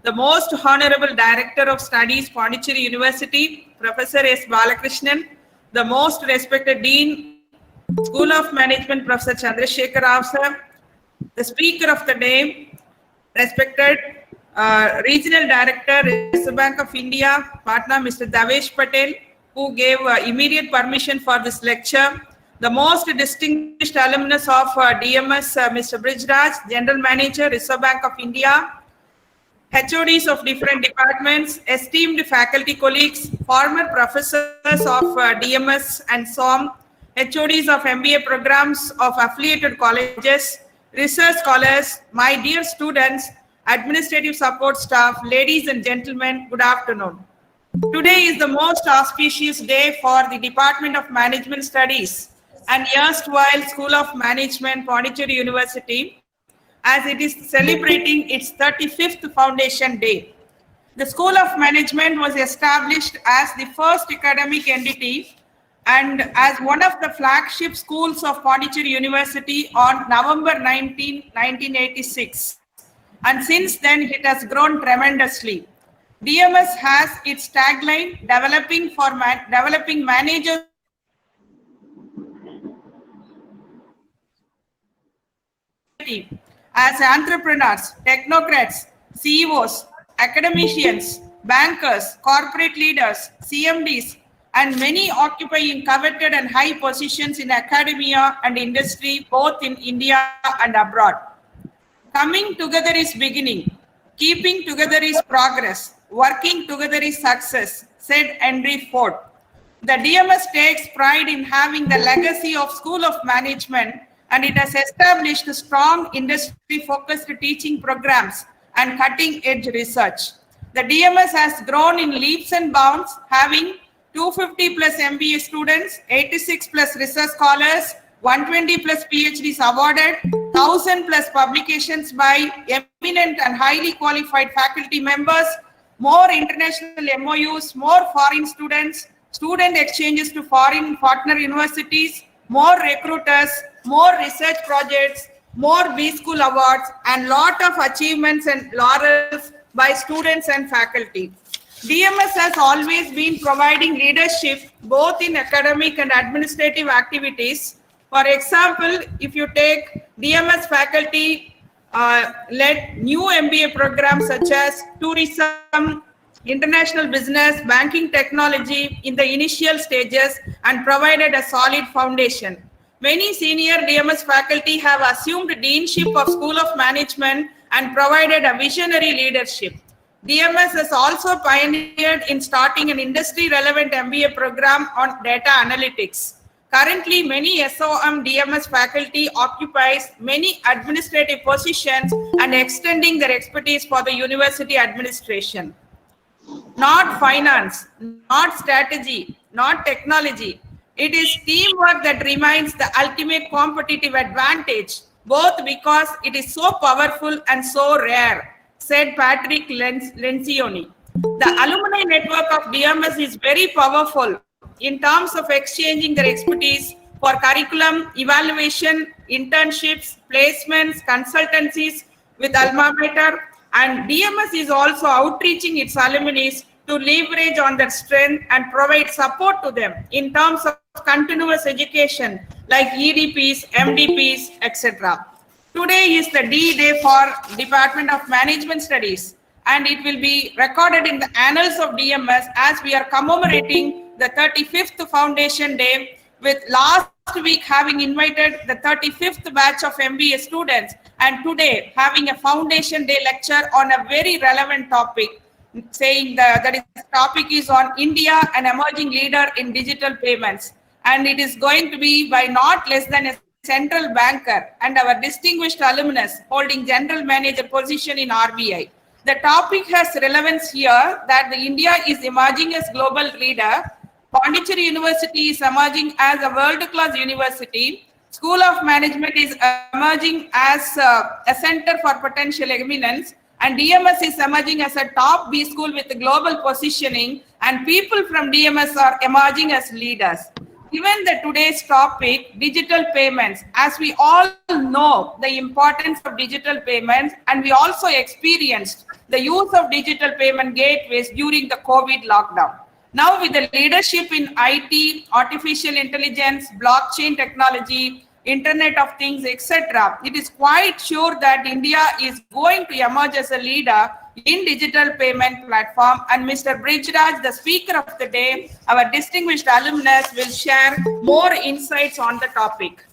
the Most Honorable Director of Studies, Pondicherry University, Professor S. Balakrishnan, the Most Respected Dean, School of Management, Professor Chandrasekhar Rao sir, the Speaker of the Day, respected Regional Director, Reserve Bank of India, Patna, Mr. Davesh Patel, who gave immediate permission for this lecture, the most distinguished alumnus of DMS, Mr. Brijraj, General Manager, Reserve Bank of India, HODs of different departments, esteemed faculty colleagues, former professors of DMS and SOM, HODs of MBA programs of affiliated colleges, research scholars, my dear students, administrative support staff, ladies and gentlemen, good afternoon. Today is the most auspicious day for the Department of Management Studies and erstwhile School of Management, Pondicherry University, as it is celebrating its 35th Foundation Day. The School of Management was established as the first academic entity and as one of the flagship schools of Pondicherry University on November 19, 1986. And since then, it has grown tremendously. DMS has its tagline, developing managers as entrepreneurs, technocrats, CEOs, academicians, bankers, corporate leaders, CMDs, and many occupying coveted and high positions in academia and industry, both in India and abroad. Coming together is beginning. Keeping together is progress. Working together is success, said Henry Ford. The DMS takes pride in having the legacy of School of Management, and it has established strong industry-focused teaching programs and cutting-edge research. The DMS has grown in leaps and bounds, having 250 plus MBA students, 86 plus research scholars, 120 plus PhDs awarded, 1,000 plus publications by eminent and highly qualified faculty members, more international MOUs, more foreign students, student exchanges to foreign partner universities, more recruiters, more research projects, more B-School awards, and lot of achievements and laurels by students and faculty. DMS has always been providing leadership both in academic and administrative activities. For example, if you take DMS faculty led new MBA programs such as tourism, international business, banking technology in the initial stages and provided a solid foundation. Many senior DMS faculty have assumed deanship of School of Management and provided a visionary leadership. DMS has also pioneered in starting an industry-relevant MBA program on data analytics. Currently, many SOM DMS faculty occupies many administrative positions and extending their expertise for the university administration. Not finance, not strategy, not technology. It is teamwork that remains the ultimate competitive advantage, both because it is so powerful and so rare, said Patrick Lencioni. The alumni network of DMS is very powerful in terms of exchanging their expertise for curriculum, evaluation, internships, placements, consultancies with alma mater, and DMS is also outreaching its alumni to leverage on their strength and provide support to them in terms of continuous education like EDPs, MDPs, etc. Today is the D-Day for Department of Management Studies, and it will be recorded in the annals of DMS as we are commemorating the 35th Foundation Day, with last week having invited the 35th batch of MBA students, and today having a Foundation Day lecture on a very relevant topic, saying that the topic is on India, an emerging leader in digital payments. And it is going to be by not less than a central banker and our distinguished alumnus holding general manager position in RBI. The topic has relevance here that the India is emerging as global leader. Pondicherry University is emerging as a world-class university. School of Management is emerging as a center for potential eminence, and DMS is emerging as a top B school with global positioning, and people from DMS are emerging as leaders. given the today's topic, digital payments, as we all know the importance of digital payments, and we also experienced the use of digital payment gateways during the COVID lockdown. Now, with the leadership in IT, artificial intelligence, blockchain technology, Internet of Things, etc., it is quite sure that India is going to emerge as a leader in digital payment platform. And Mr. Brijraj, the speaker of the day, our distinguished alumnus, will share more insights on the topic.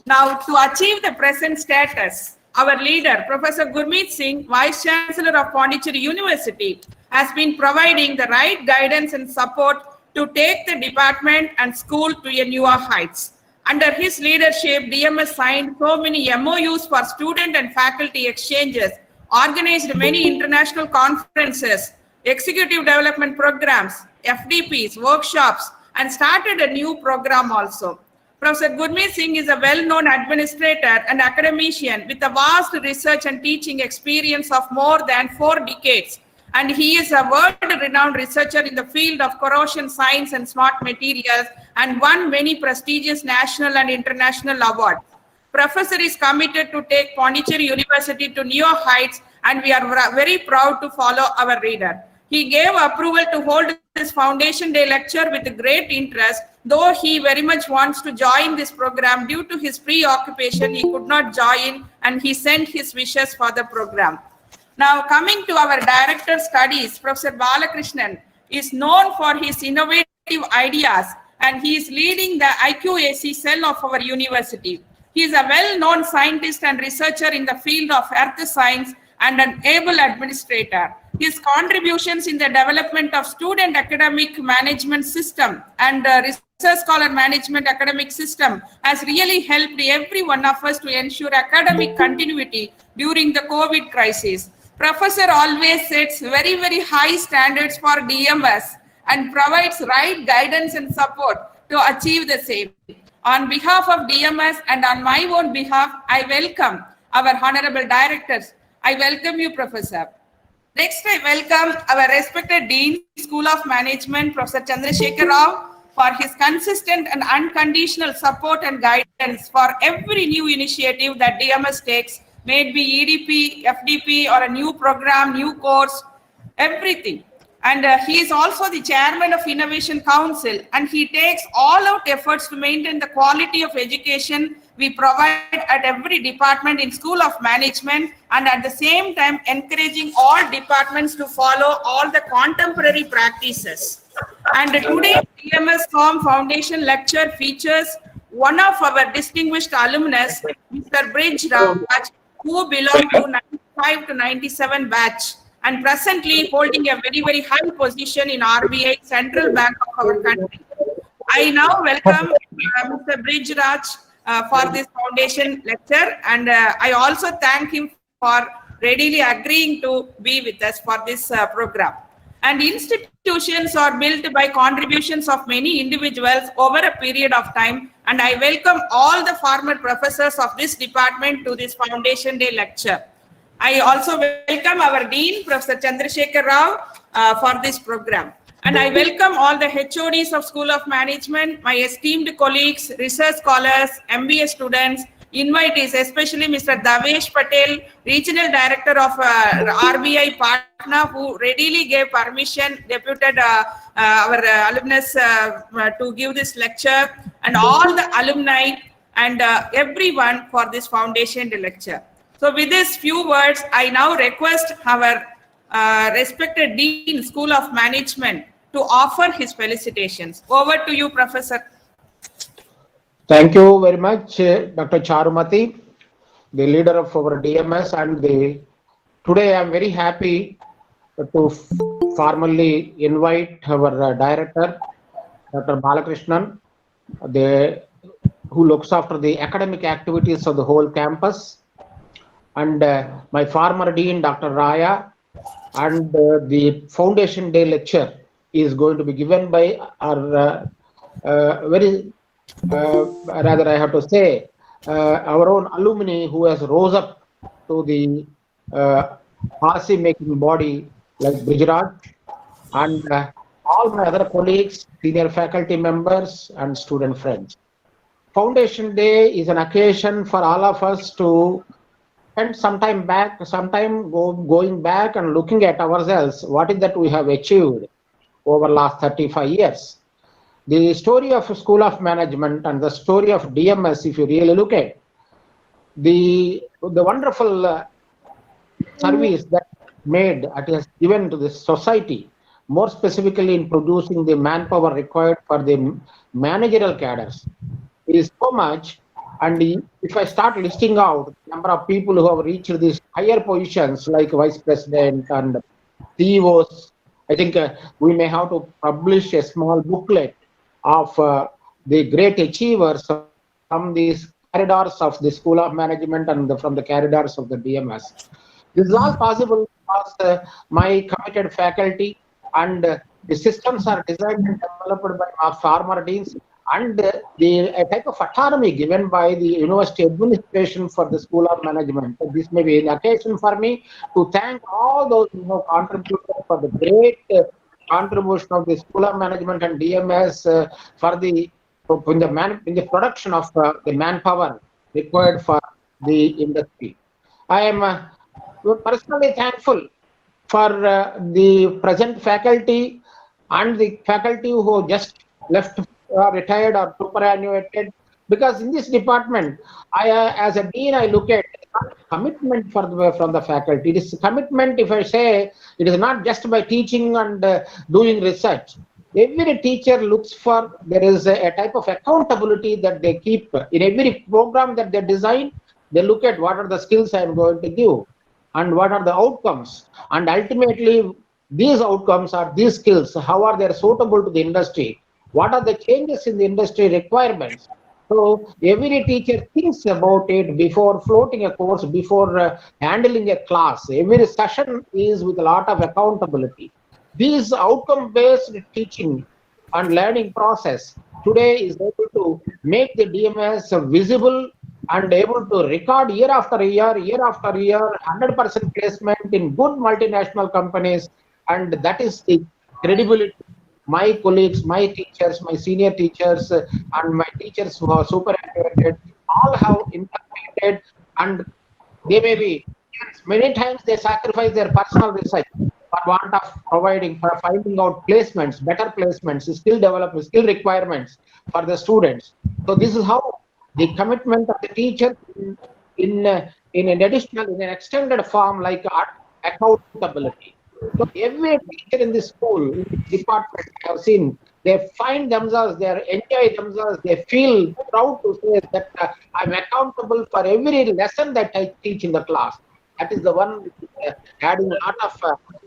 Now, to achieve the present status, our leader, Professor Gurmeet Singh, Vice Chancellor of Pondicherry University, has been providing the right guidance and support to take the department and school to a newer heights. Under his leadership, DMS signed so many MOUs for student and faculty exchanges, organized many international conferences, executive development programs, FDPs, workshops, and started a new program also. Professor Gurmeet Singh is a well-known administrator and academician with a vast research and teaching experience of more than 4 decades. And he is a world-renowned researcher in the field of corrosion science and smart materials and won many prestigious national and international awards. Professor is committed to take Pondicherry University to new heights, and we are very proud to follow our leader. He gave approval to hold this Foundation Day lecture with great interest, though he very much wants to join this program. Due to his preoccupation, he could not join, and he sent his wishes for the program. Now, coming to our Director Studies, Professor Balakrishnan is known for his innovative ideas, and he is leading the IQAC cell of our university. He is a well-known scientist and researcher in the field of earth science and an able administrator. His contributions in the development of student academic management system and research scholar management academic system has really helped every one of us to ensure academic continuity during the COVID crisis. Professor always sets very, very high standards for DMS and provides right guidance and support to achieve the same. On behalf of DMS and on my own behalf, I welcome our honorable directors. I welcome you, Professor. Next, I welcome our respected Dean, School of Management, Professor Chandrasekhar Rao, for his consistent and unconditional support and guidance for every new initiative that DMS takes, may it be EDP, FDP, or a new program, new course, everything. And he is also the chairman of Innovation Council, and he takes all out efforts to maintain the quality of education we provide at every department in School of Management, and at the same time encouraging all departments to follow all the contemporary practices. And today, DMS Foundation lecture features one of our distinguished alumnus, Mr. Brijraj, who belong to 95 to 97 batch, and presently holding a very, very high position in RBI, Central Bank of our country. I now welcome Mr. Brijraj for this foundation lecture, and I also thank him for readily agreeing to be with us for this program. And institutions are built by contributions of many individuals over a period of time, and I welcome all the former professors of this department to this Foundation Day lecture. I also welcome our Dean, Professor Chandrasekhar Rao, for this program. And I welcome all the HODs of School of Management, my esteemed colleagues, research scholars, MBA students, invitees, especially Mr. Davesh Patel, Regional Director of RBI Patna, who readily gave permission, deputed our alumnus to give this lecture, and all the alumni and everyone for this Foundation Day lecture. So with these few words, I now request our respected Dean, School of Management, to offer his felicitations. Over to you, Professor. Thank you very much, Dr. Charumati, the leader of our DMS, and today I am very happy to formally invite our director, Dr. Balakrishnan, who looks after the academic activities of the whole campus, and my former dean, Dr. Raya, and the Foundation Day lecture is going to be given by our rather I have to say, our own alumni who has rose up to the policy making body like Brijraj, and all my other colleagues, senior faculty members, and student friends. Foundation Day is an occasion for all of us to spend going back and looking at ourselves, what is that we have achieved over last 35 years. The story of School of Management and the story of DMS, if you really look at the wonderful service that it has given to the society, more specifically in producing the manpower required for the managerial cadres, is so much. And if I start listing out the number of people who have reached these higher positions like vice president and CEOs, I think we may have to publish a small booklet of the great achievers from these corridors of the School of Management and from the corridors of the DMS. This is all possible because my committed faculty and the systems are designed and developed by our former deans, and the type of autonomy given by the university administration for the School of Management. So this may be an occasion for me to thank all those who have contributed for the great contribution of the School of Management and DMS in the production of the manpower required for the industry. I am personally thankful for the present faculty and the faculty who just left, retired or superannuated, because in this department, as a dean, I look at commitment from the faculty. It is commitment, if I say, it is not just by teaching and doing research. Every teacher looks for, there is a type of accountability that they keep. In every program that they design, they look at what are the skills I am going to give and what are the outcomes. And ultimately, these outcomes are these skills. How are they suitable to the industry? What are the changes in the industry requirements? So every teacher thinks about it before floating a course, before handling a class. Every session is with a lot of accountability. This outcome-based teaching and learning process today is able to make the DMS visible and able to record year after year, 100% placement in good multinational companies, and that is the credibility. My colleagues, my teachers, my senior teachers, and my teachers who are superannuated all have integrated, and they may be, many times they sacrifice their personal research for want of for finding out placements, better placements, skill development, skill requirements for the students. So this is how the commitment of the teacher in an extended form like accountability. So every teacher in this school, in this department, I have seen, they find themselves, they enjoy themselves, they feel proud to say that I'm accountable for every lesson that I teach in the class. That is the one adding a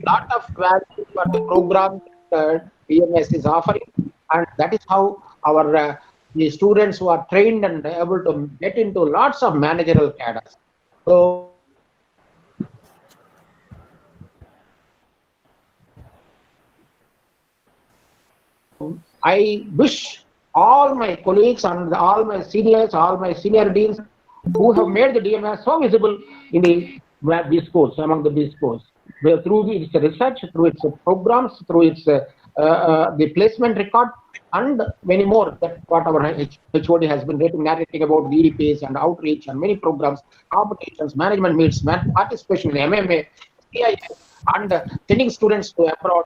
lot of value for the program that DMS is offering, and that is how our the students who are trained and able to get into lots of managerial cadres. So I wish all my colleagues and all my seniors, all my senior deans who have made the DMS so visible in the B schools, among the B schools, through its research, through its programs, through its the placement record, and many more that what our HOD has been narrating about DDPs and outreach and many programs, competitions, management meets, participation in MMA, CII, and sending students to abroad,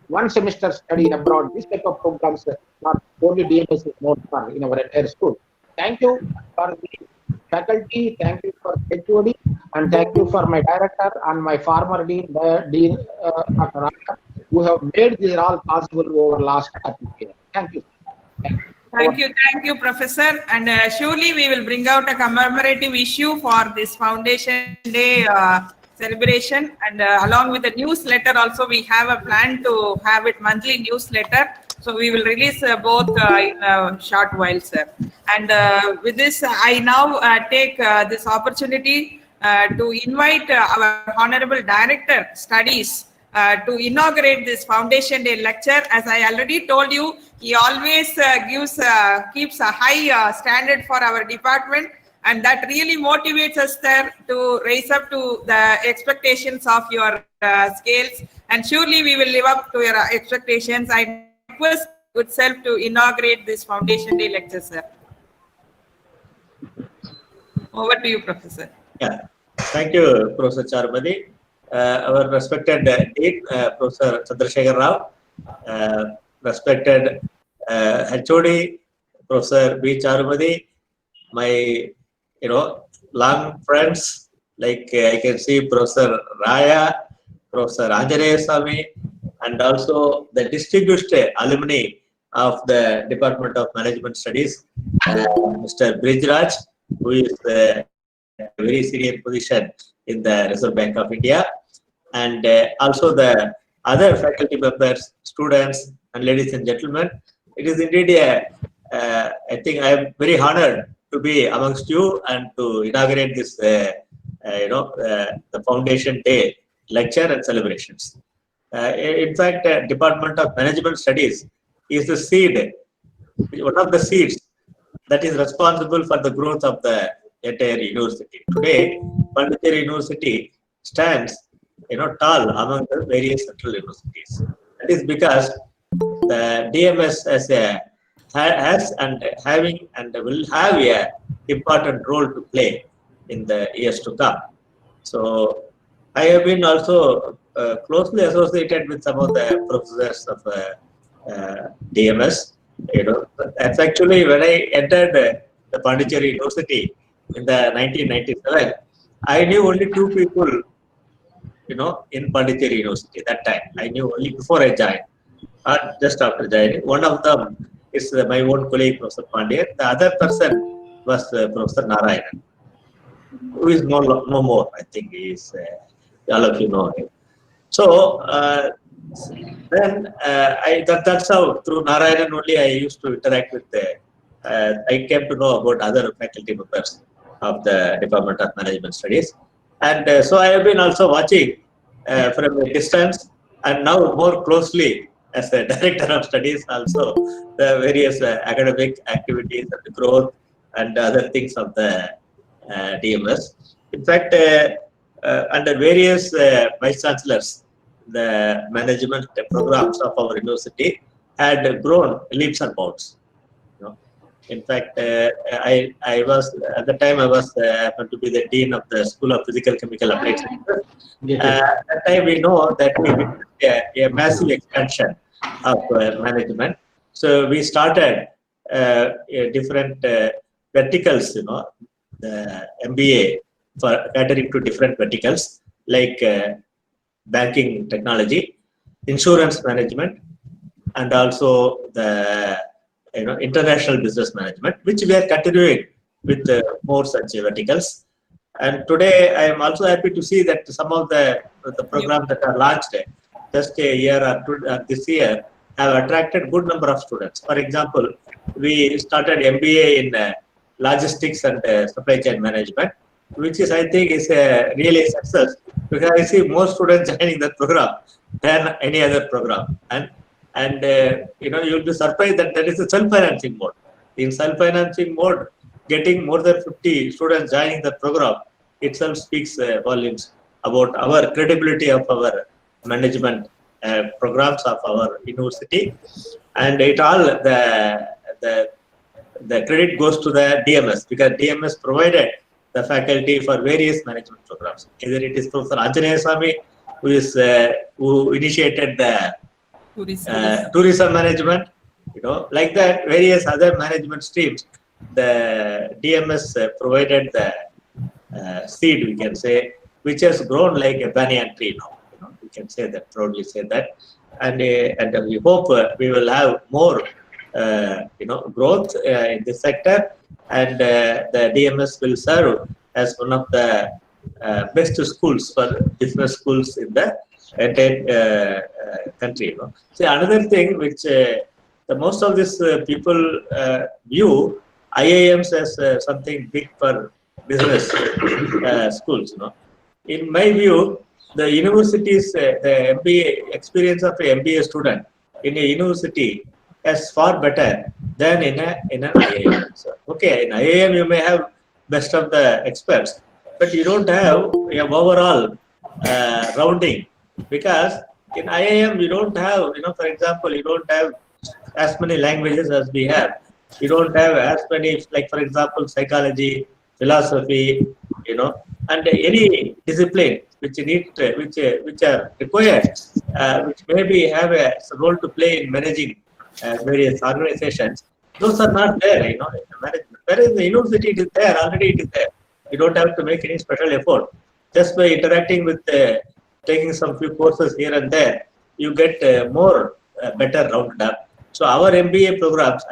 one semester study abroad. This type of programs, not only DMS is known for in our entire school. Thank you for the faculty, thank you for HOD, and thank you for my director and my former dean, Dr. Raka, who have made this all possible over last 30 years. Thank you. Thank you, Professor. And surely we will bring out a commemorative issue for this Foundation Day celebration, and along with the newsletter also we have a plan to have it monthly newsletter. So we will release both in a short while, sir. And with this, I now take this opportunity to invite our Honorable Director Studies to inaugurate this Foundation Day lecture. As I already told you, he always keeps a high standard for our department, and that really motivates us there to raise up to the expectations of your scales, and surely we will live up to your expectations. I request good self to inaugurate this Foundation Day lecture, sir. Over to you, Professor. Yeah, thank you, Professor Charumati. Our respected Dean, Professor Chandrasekhar Rao, respected HOD, Professor B. Charumati, my long friends like I can see Professor Raya, Professor Anjaneya Swami, and also the distinguished alumni of the Department of Management Studies, Mr. Brijraj, who is a very senior position in the Reserve Bank of India, and also the other faculty members, students, and ladies and gentlemen. It is indeed I think I am very honored to be amongst you and to inaugurate this, the Foundation Day lecture and celebrations. In fact, Department of Management Studies is the seed, one of the seeds that is responsible for the growth of the entire university. Today, Pondicherry University stands, tall among the various central universities. That is because the DMS has and having and will have a important role to play in the years to come. So I have been also closely associated with some of the professors of DMS. That's actually when I entered the Pondicherry University in the 1997. I knew only two people, in Pondicherry University that time. I knew only before I joined, or just after joining. One of them is my own colleague, Professor Pandya. The other person was Professor Narayanan, who is no more. I think he is, all of you know him. So then that's how through Narayanan only I used to interact with I came to know about other faculty members of the Department of Management Studies. And so I have been also watching from a distance and now more closely as a director of studies also the various academic activities and the growth and other things of the DMS. In fact, under various vice chancellors, the management programs of our university had grown leaps and bounds. In fact, I was at the time I was happened to be the dean of the School of Physical Chemical Applied Sciences. At that time we know that we witnessed a massive expansion of management. So we started different verticals, the MBA for catering to different verticals like banking technology, insurance management, and also the international business management, which we are continuing with more such verticals. And today I am also happy to see that some of the programs that are launched just a year or two, this year have attracted good number of students. For example, we started MBA in logistics and supply chain management, which is I think is really a success because I see more students joining that program than any other program. And you'll be surprised that is a self-financing mode. In self-financing mode, getting more than 50 students joining the program itself speaks volumes about our credibility of our management programs of our university. And it all the credit goes to the DMS because DMS provided the faculty for various management programs. Either it is Professor Anjaneya Swami, who initiated the tourism management, like that, various other management streams. The DMS provided the seed, we can say, which has grown like a banyan tree now. We can say that, proudly say that, and we hope we will have more, growth in this sector, and the DMS will serve as one of the best schools for business schools in the entire country. See, another thing which the most of these people view IIMs as something big for business schools. In my view, the universities, the MBA experience of an MBA student in a university is far better than in an IIM. So, okay, in IIM you may have best of the experts, but you don't have a overall rounding because in IIM you don't have, for example, you don't have as many languages as we have. You don't have as many, like for example, psychology, philosophy, and any discipline which which are required, which maybe have a role to play in managing various organizations. Those are not there, in the management. Whereas in the university, it is there already. It is there. You don't have to make any special effort. Just by interacting with, taking some few courses here and there, you get more better rounded up. So our MBA programs,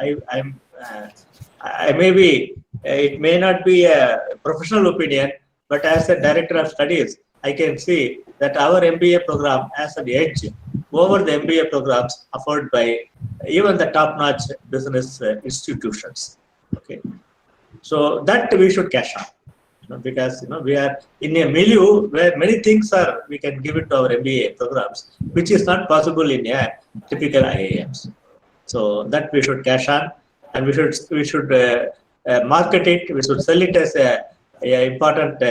I may be, it may not be a professional opinion, but as a director of studies, I can see that our MBA program has an edge over the MBA programs offered by even the top-notch business institutions. Okay, so that we should cash on, because we are in a milieu where many things are, we can give it to our MBA programs, which is not possible in a typical IIMs. So that we should cash on, and we should market it. We should sell it as a important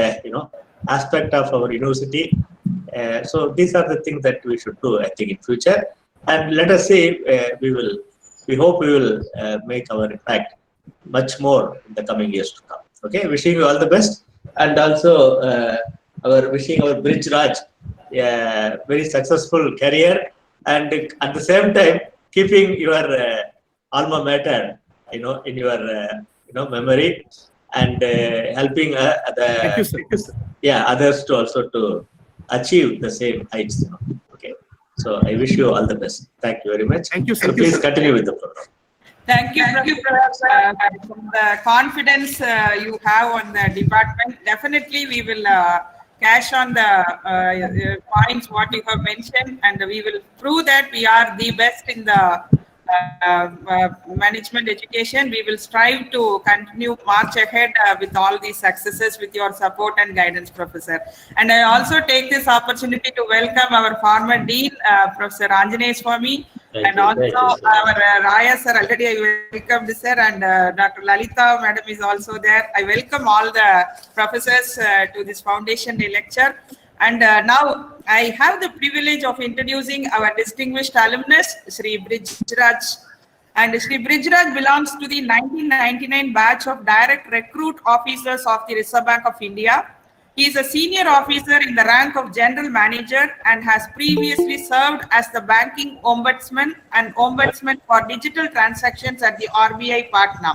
aspect of our university. So these are the things that we should do, I think, in future. And let us see, we hope we will make our impact much more in the coming years to come. Okay, wishing you all the best, and also wishing our Bridge Raj a very successful career, and at the same time keeping your alma mater, in your memory, and helping Thank you, sir. others to also to achieve the same heights. Okay, so I wish you all the best. Thank you very much. Thank you, sir. So please continue with the program. Thank you, Professor, for the confidence you have on the department. Definitely, we will cash on the points what you have mentioned, and we will prove that we are the best in the management education. We will strive to continue march ahead with all these successes with your support and guidance, Professor. And I also take this opportunity to welcome our former Dean, Professor Anjaneya Swami, and also our Raya sir. Already I welcomed sir, and Dr. Lalita madam is also there. I welcome all the professors to this foundation day lecture. And now I have the privilege of introducing our distinguished alumnus, Shri Bridge Raj. And Shri Bridge Raj belongs to the 1999 batch of direct recruit officers of the Reserve Bank of India. He is a senior officer in the rank of general manager and has previously served as the banking ombudsman and ombudsman for digital transactions at the RBI Patna.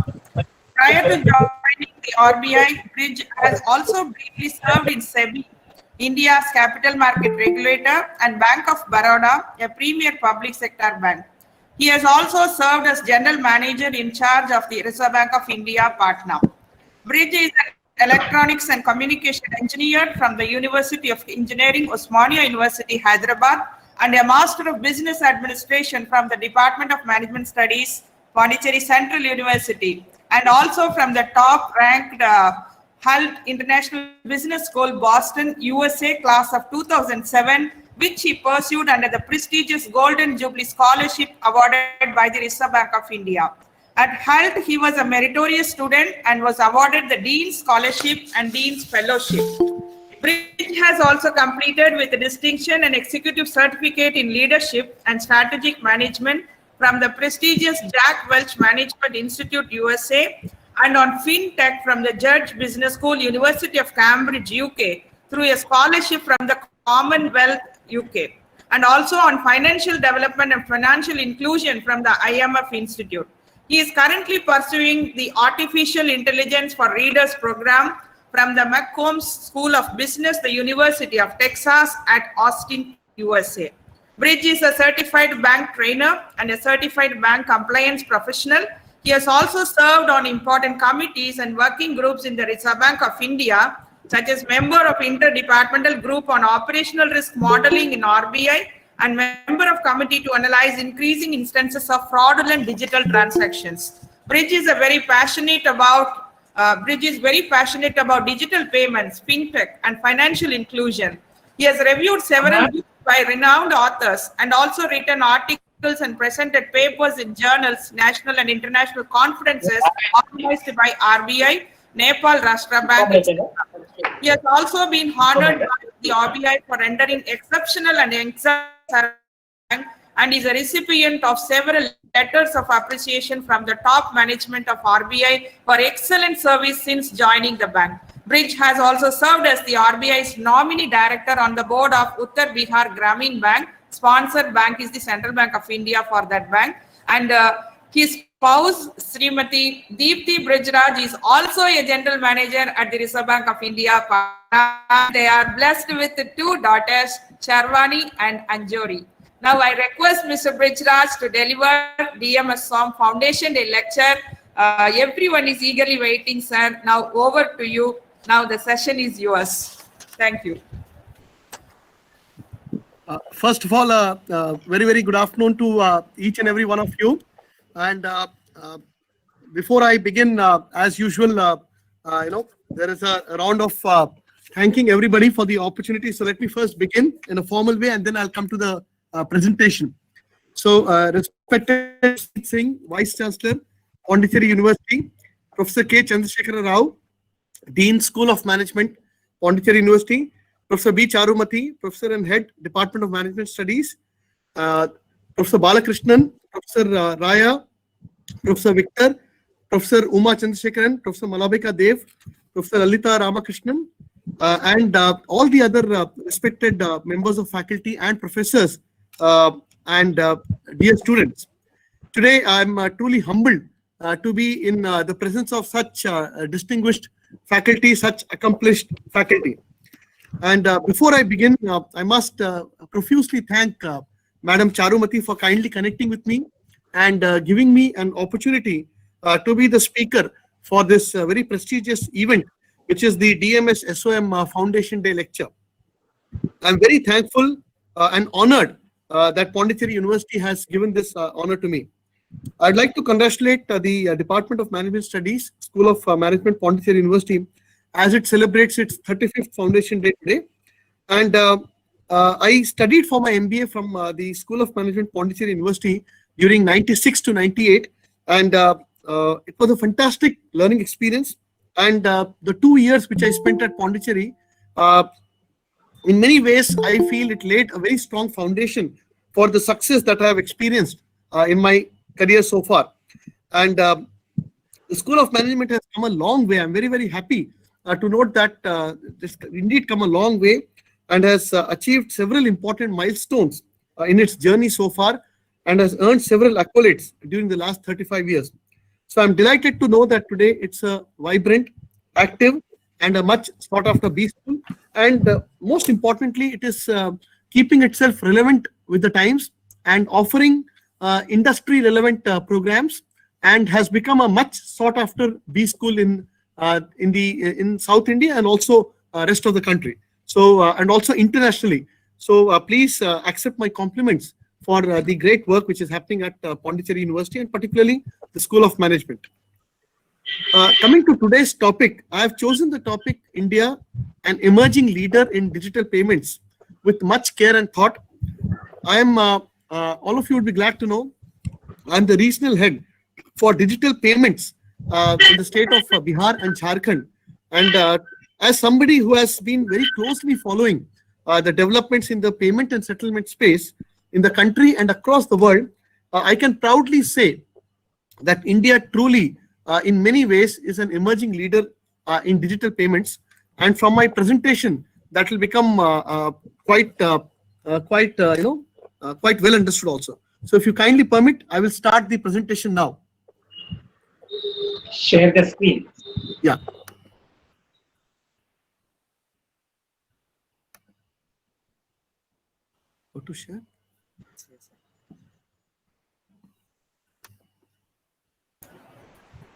Prior to joining the RBI, Bridge has also briefly served in SEBI, India's capital market regulator, and Bank of Baroda, a premier public sector bank. He has also served as general manager in charge of the Reserve Bank of India, Patna. Bridge is an electronics and communication engineer from the University of Engineering, Osmania University, Hyderabad, and a Master of Business Administration from the Department of Management Studies, Pondicherry Central University, and also from the top-ranked HALT International Business School, Boston, USA, class of 2007, which he pursued under the prestigious Golden Jubilee Scholarship awarded by the Reserve Bank of India. At HALT, he was a meritorious student and was awarded the Dean's Scholarship and Dean's Fellowship. Bridge has also completed with distinction an executive certificate in leadership and strategic management from the prestigious Jack Welch Management Institute, USA, and on FinTech from the Judge Business School, University of Cambridge, UK, through a scholarship from the Commonwealth, UK, and also on financial development and financial inclusion from the IMF Institute. He is currently pursuing the Artificial Intelligence for Readers program from the McCombs School of Business, the University of Texas at Austin, USA. Bridge is a certified bank trainer and a certified bank compliance professional. He has also served on important committees and working groups in the Reserve Bank of India, such as member of Interdepartmental Group on Operational Risk Modeling in RBI and member of committee to analyze increasing instances of fraudulent digital transactions. Bridge is very passionate about digital payments, fintech, and financial inclusion. He has reviewed several books by renowned authors and also written articles and presented papers in journals, national and international conferences organized by RBI, Nepal Rashtra Bank. He has also been honored by the RBI for rendering exceptional and exemplary service and is a recipient of several letters of appreciation from the top management of RBI for excellent service since joining the bank. Bridge has also served as the RBI's nominee director on the board of Uttar Bihar Gramin Bank. Sponsored bank is the Central Bank of India for that bank. And his spouse, Srimati Deepthi Brijraj, is also a general manager at the Reserve Bank of India. They are blessed with two daughters, Charvani and Anjori. Now I request Mr. Brijraj to deliver DMS SOM Foundation Day lecture. Everyone is eagerly waiting, sir. Now over to you. Now the session is yours. Thank you. First of all, very good afternoon to each and every one of you. And before I begin, as usual, there is a round of thanking everybody for the opportunity. So let me first begin in a formal way, and then I'll come to the presentation. So, respected Singh, Vice Chancellor, Pondicherry University, Professor K. Chandrasekhara Rao, Dean, School of Management, Pondicherry University, Professor B. Charumati, Professor and Head, Department of Management Studies, Professor Balakrishnan, Professor Raya, Professor Victor, Professor Uma Chandrasekharan, Professor Malabika Dev, Professor Lalita Ramakrishnan, and all the other respected members of faculty and professors and dear students. Today, I'm truly humbled to be in the presence of such distinguished faculty, such accomplished faculty. And before I begin, I must profusely thank Madam Charumati for kindly connecting with me and giving me an opportunity to be the speaker for this very prestigious event, which is the DMS SOM Foundation Day lecture. I'm very thankful and honored that Pondicherry University has given this honor to me. I'd like to congratulate the Department of Management Studies, School of Management, Pondicherry University, as it celebrates its 35th Foundation Day today. And I studied for my MBA from the School of Management, Pondicherry University during 96 to 98. And it was a fantastic learning experience. And the 2 years which I spent at Pondicherry, in many ways, I feel it laid a very strong foundation for the success that I have experienced in my career so far. And the School of Management has come a long way. I'm very happy to note that this indeed come a long way and has achieved several important milestones in its journey so far and has earned several accolades during the last 35 years. So I'm delighted to know that today it's a vibrant, active, and a much sought after B school. And most importantly, it is keeping itself relevant with the times and offering industry relevant programs, and has become a much sought after B school in South India and also rest of the country. So and also internationally. So please accept my compliments for the great work which is happening at Pondicherry University and particularly the School of Management. Coming to today's topic, I have chosen the topic India, an emerging leader in digital payments, with much care and thought. I am, all of you would be glad to know, I'm the regional head for digital payments in the state of Bihar and Jharkhand. And as somebody who has been very closely following the developments in the payment and settlement space in the country and across the world, I can proudly say that India truly, in many ways, is an emerging leader in digital payments. And from my presentation, that will become quite well understood also. So if you kindly permit, I will start the presentation now. Share the screen. Yeah. How to share?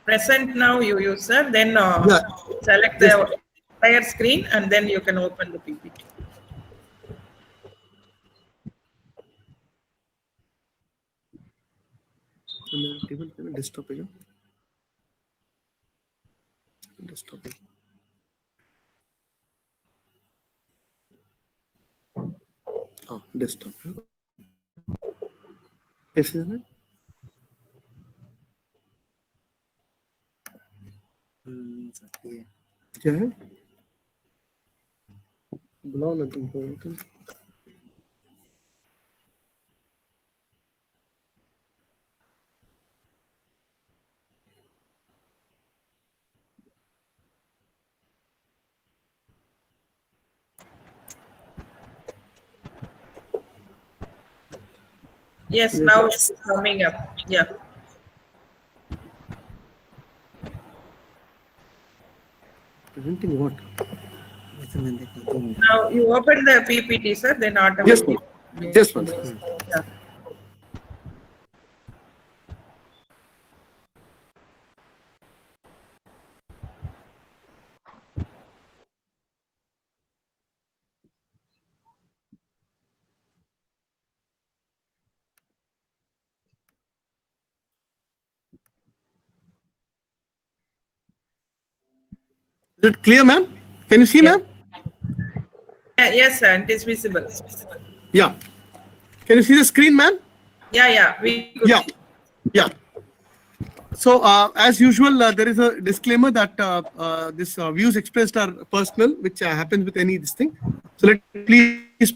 Present now, you user, then select the entire screen and then you can open the PPT. Desktop. Desktop. Oh, desktop. Yes, isn't it? क्या है Yes, now it's coming up. Yeah. Presenting what? Now you open the PPT, sir, then Yes, automatically. ma'am. Just one second. Yeah. Is it clear, ma'am? Can you see, Yeah. ma'am? Yes, sir, it is visible. Yeah. Can you see the screen, ma'am? Yeah, we could Yeah. see. Yeah. So, as usual, there is a disclaimer that this views expressed are personal, which happens with any this thing. So, let please.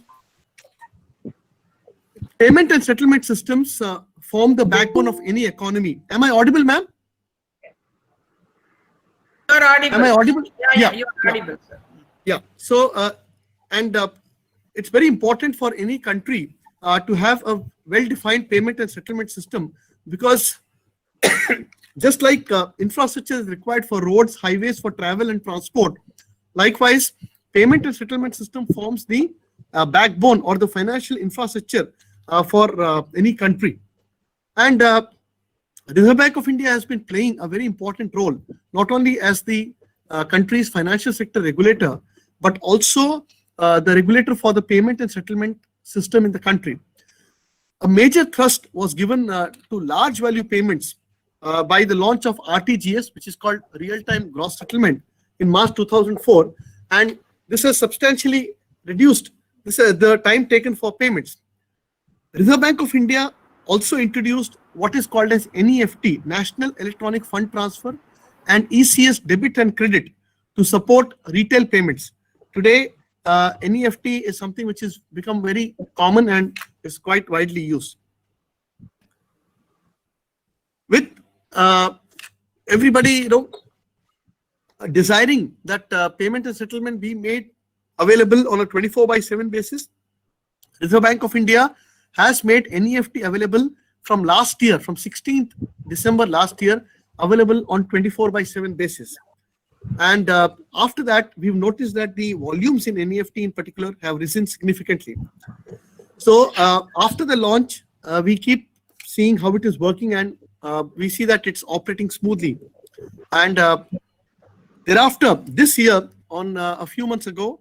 Payment and settlement systems form the backbone of any economy. Am I audible, ma'am? You're audible. Am I audible? Yeah, you're audible, sir. Yeah. So, it's very important for any country to have a well-defined payment and settlement system, because just like infrastructure is required for roads, highways, for travel and transport, likewise, payment and settlement system forms the backbone or the financial infrastructure for any country. And Reserve Bank of India has been playing a very important role, not only as the country's financial sector regulator, but also the regulator for the payment and settlement system in the country. A major thrust was given to large value payments by the launch of RTGS, which is called Real-Time Gross Settlement, in March 2004. And this has substantially reduced the time taken for payments. Reserve Bank of India also introduced what is called as NEFT, National Electronic Fund Transfer, and ECS, debit and credit, to support retail payments. Today, NEFT is something which has become very common and is quite widely used. With everybody, desiring that payment and settlement be made available on a 24/7 basis, Reserve Bank of India has made NEFT available from last year, from 16th December last year, available on 24/7 basis. And after that, we've noticed that the volumes in NEFT in particular have risen significantly. So after the launch, we keep seeing how it is working, and we see that it's operating smoothly. And thereafter, this year, on a few months ago,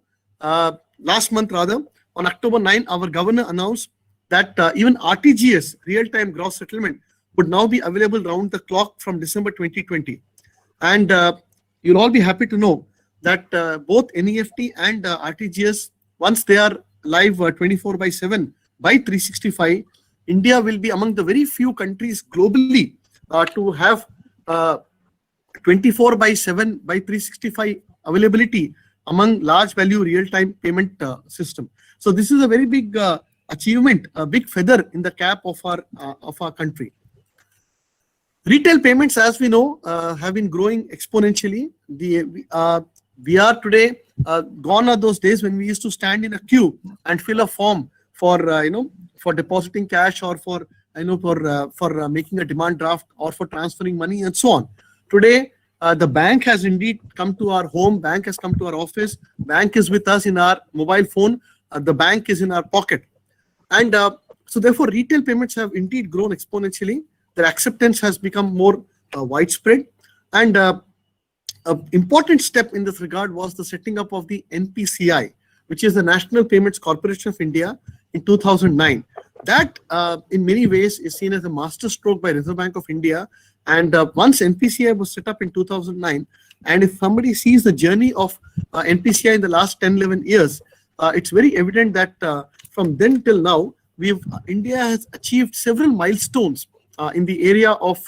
last month rather, on October 9, our governor announced that even RTGS, real-time gross settlement, would now be available round the clock from December 2020. And you'll all be happy to know that both NEFT and RTGS, once they are live 24/7 by 365, India will be among the very few countries globally to have 24/7 by 365 availability among large value real-time payment system. So this is a very big achievement, a big feather in the cap of our country. Retail payments, as we know, have been growing exponentially. We are today gone are those days when we used to stand in a queue and fill a form for for depositing cash, or for making a demand draft, or for transferring money and so on. Today, the bank has indeed come to our home. Bank has come to our office. Bank is with us in our mobile phone. The bank is in our pocket. And so therefore, retail payments have indeed grown exponentially. Their acceptance has become more widespread. And an important step in this regard was the setting up of the NPCI, which is the National Payments Corporation of India, in 2009. That, in many ways, is seen as a masterstroke by Reserve Bank of India. And once NPCI was set up in 2009, and if somebody sees the journey of NPCI in the last 10-11 years, it's very evident that from then till now, India has achieved several milestones in the area of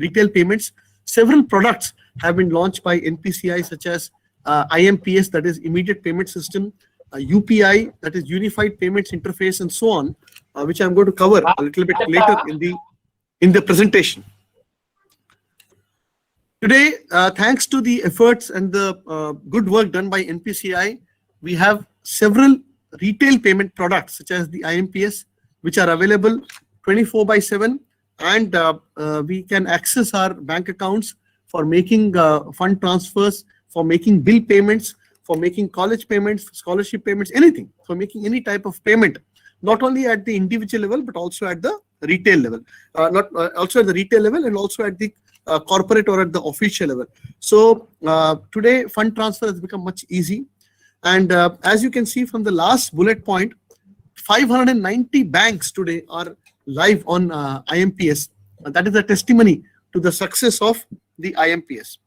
retail payments. Several products have been launched by NPCI, such as IMPS, that is Immediate Payment System, UPI, that is Unified Payments Interface, and so on, which I'm going to cover a little bit later in the presentation. Today, thanks to the efforts and the good work done by NPCI, we have several retail payment products such as the IMPS, which are available 24/7, and we can access our bank accounts for making fund transfers, for making bill payments, for making college payments, scholarship payments, anything, for making any type of payment, not only at the individual level, but also at the retail level, also at the retail level and also at the corporate or at the official level. So today fund transfer has become much easy. And as you can see from the last bullet point, 590 banks today are live on IMPS. That is a testimony to the success of the IMPS.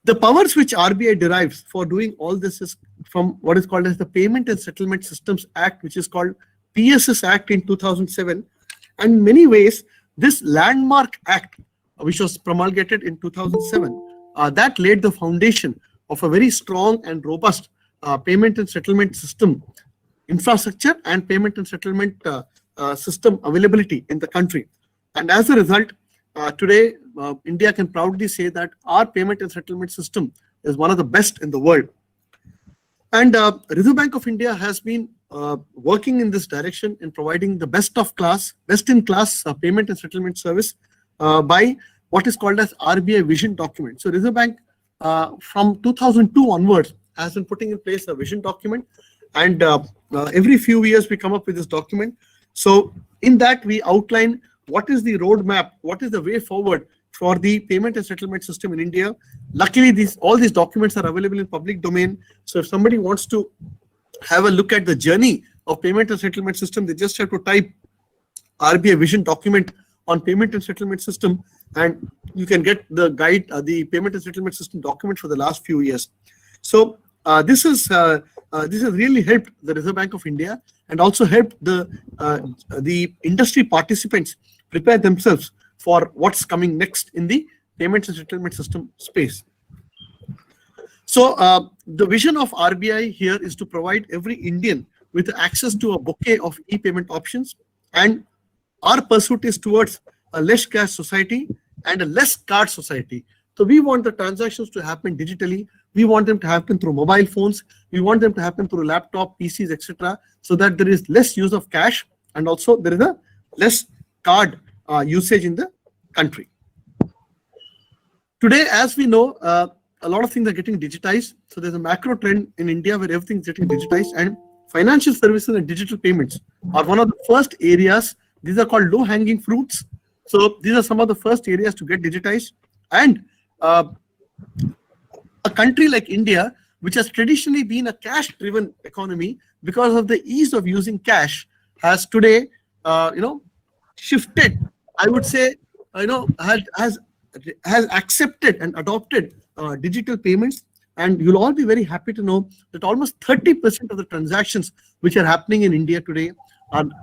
The powers which RBI derives for doing all this is from what is called as the Payment and Settlement Systems Act, which is called PSS Act in 2007. And in many ways, this landmark act, which was promulgated in 2007, that laid the foundation of a very strong and robust payment and settlement system infrastructure and payment and settlement system availability in the country. And as a result, today India can proudly say that our payment and settlement system is one of the best in the world. And Reserve Bank of India has been working in this direction in providing the best in class payment and settlement service by what is called as RBI vision document. So Reserve Bank from 2002 onwards has been putting in place a vision document, and every few years we come up with this document. So in that we outline what is the roadmap, what is the way forward for the payment and settlement system in India. Luckily, all these documents are available in public domain. So if somebody wants to have a look at the journey of payment and settlement system, they just have to type RBI vision document on payment and settlement system, and you can get the guide, the payment and settlement system document for the last few years. So this has really helped the Reserve Bank of India and also helped the industry participants prepare themselves for what's coming next in the payment and settlement system space. So the vision of RBI here is to provide every Indian with access to a bouquet of e-payment options, and our pursuit is towards a less cash society and a less card society. So we want the transactions to happen digitally. We want them to happen through mobile phones. We want them to happen through laptop, PCs, etc., so that there is less use of cash and also there is a less card usage in the country. Today, as we know, a lot of things are getting digitized. So there's a macro trend in India where everything's getting digitized, and financial services and digital payments are one of the first areas. These are called low-hanging fruits. So these are some of the first areas to get digitized. And a country like India, which has traditionally been a cash-driven economy, because of the ease of using cash, has today, shifted. I would say, has accepted and adopted digital payments. And you'll all be very happy to know that almost 30% of the transactions which are happening in India today,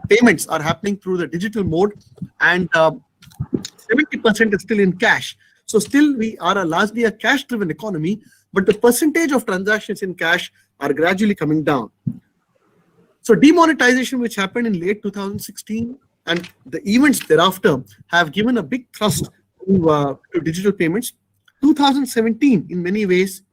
payments are happening through the digital mode, and 70% is still in cash. So still we are largely a cash-driven economy, but the percentage of transactions in cash are gradually coming down. So demonetization, which happened in late 2016, and the events thereafter have given a big thrust to digital payments. 2017, in many ways,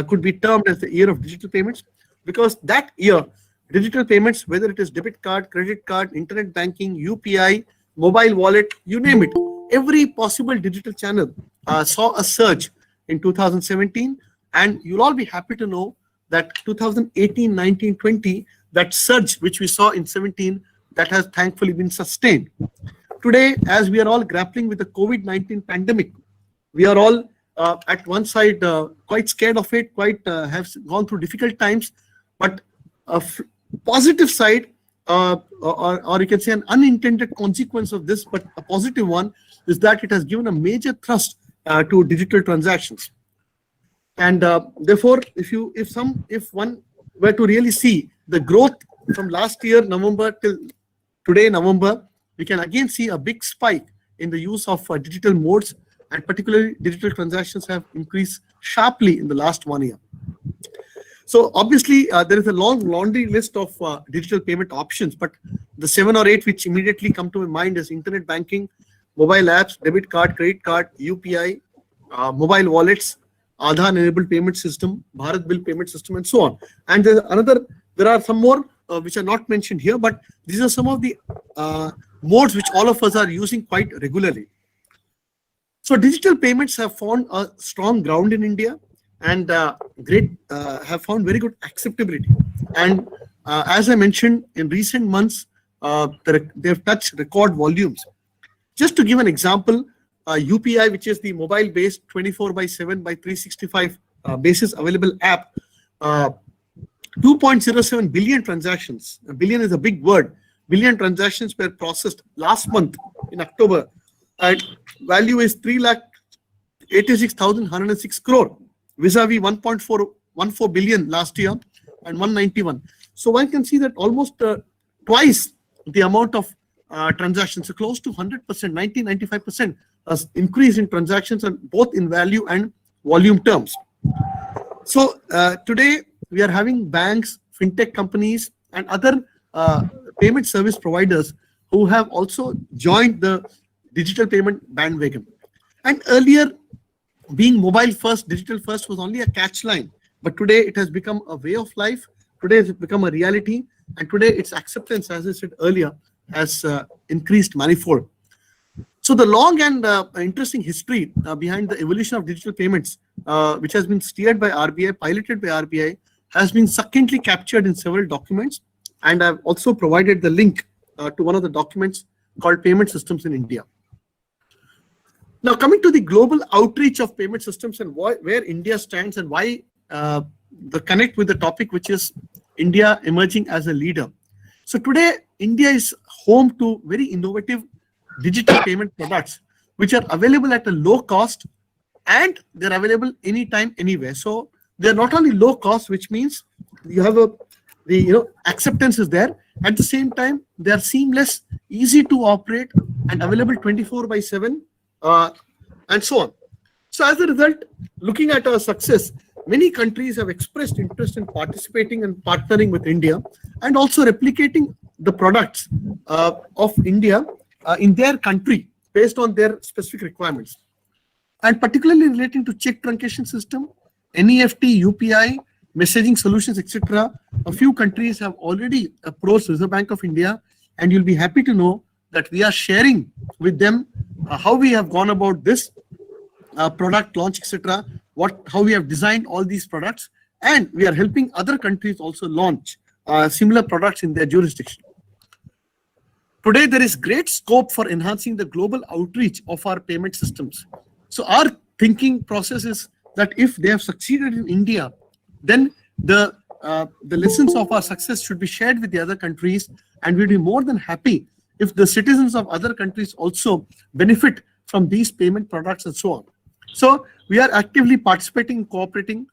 could be termed as the year of digital payments, because that year, digital payments, whether it is debit card, credit card, internet banking, UPI, mobile wallet, you name it, every possible digital channel saw a surge in 2017. And you'll all be happy to know that 2018, 19, 20, that surge which we saw in 17, that has thankfully been sustained. Today, as we are all grappling with the COVID-19 pandemic, we are all at one side quite scared of it, have gone through difficult times, but a positive side, or you can say an unintended consequence of this, but a positive one, is that it has given a major thrust to digital transactions. And therefore, if one were to really see the growth from last year November till today November, we can again see a big spike in the use of digital modes, and particularly digital transactions have increased sharply in the last 1 year. So obviously, there is a long laundry list of digital payment options, but the 7 or 8 which immediately come to my mind is internet banking, mobile apps, debit card, credit card, UPI, mobile wallets, Aadhaar-enabled payment system, Bharat Bill payment system, and so on. And there are some more which are not mentioned here, but these are some of the modes which all of us are using quite regularly. So digital payments have found a strong ground in India and have found very good acceptability. And as I mentioned, in recent months, they've touched record volumes. Just to give an example, UPI, which is the mobile-based 24/7 by 365 basis available app, 2.07 billion transactions. A billion is a big word. Billion transactions were processed last month in October, and value is 3,86,106 crore, vis-a-vis 1.414 billion last year and 191. So one can see that almost twice the amount of transactions, so close to 100%, 90-95% increase in transactions, and both in value and volume terms. So today we are having banks, fintech companies, and other payment service providers who have also joined the digital payment bandwagon. And earlier, being mobile first, digital first was only a catch line, but today it has become a way of life. Today it's become a reality, and today its acceptance, as I said earlier, has increased manifold. So the long and interesting history behind the evolution of digital payments, which has been steered by RBI, piloted by RBI, has been succinctly captured in several documents, and I've also provided the link to one of the documents called Payment Systems in India. Now, coming to the global outreach of payment systems and where India stands, and why the connect with the topic, which is India emerging as a leader. So today, India is home to very innovative digital payment products, which are available at a low cost, and they're available anytime, anywhere. So they're not only low cost, which means you have the acceptance is there. At the same time, they are seamless, easy to operate, and available 24/7, and so on. So as a result, looking at our success, many countries have expressed interest in participating and partnering with India, and also replicating the products of India in their country based on their specific requirements. And particularly relating to check truncation system, NEFT, UPI, messaging solutions, etc., a few countries have already approached Reserve Bank of India, and you'll be happy to know that we are sharing with them how we have gone about this product launch, etc., how we have designed all these products, and we are helping other countries also launch similar products in their jurisdiction. Today, there is great scope for enhancing the global outreach of our payment systems. So our thinking process is that if they have succeeded in India, then the lessons of our success should be shared with the other countries, and we'd be more than happy if the citizens of other countries also benefit from these payment products and so on. So we are actively participating, cooperating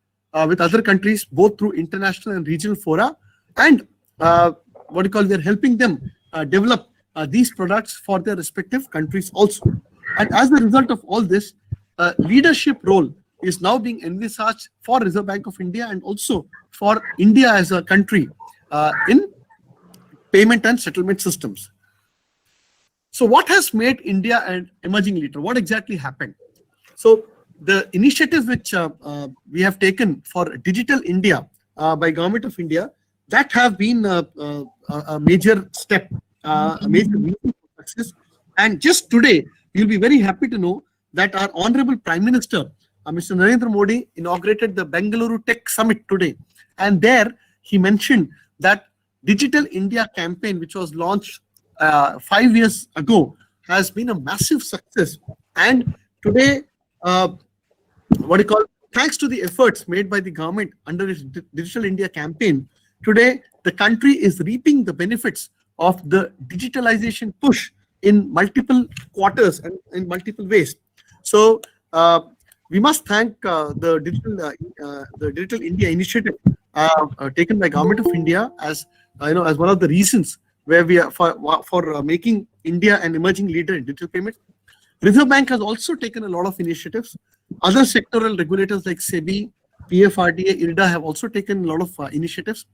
with other countries, both through international and regional fora, and we are helping them develop these products for their respective countries also. And as a result of all this, leadership role is now being envisaged for Reserve Bank of India, and also for India as a country in payment and settlement systems. So what has made India an emerging leader? What exactly happened? So the initiative which we have taken for Digital India by Government of India, that have been a major step, a major reason for success. And just today, you'll be very happy to know that our Honorable Prime Minister, Mr. Narendra Modi, inaugurated the Bengaluru Tech Summit today. And there he mentioned that Digital India campaign, which was launched 5 years ago, has been a massive success. And today, thanks to the efforts made by the government under its Digital India campaign, today the country is reaping the benefits of the digitalization push in multiple quarters and in multiple ways. So we must thank the Digital India initiative taken by Government of India as as one of the reasons where we are for making India an emerging leader in digital payments. Reserve Bank has also taken a lot of initiatives. Other sectoral regulators like SEBI, PFRDA, IRDA have also taken a lot of initiatives.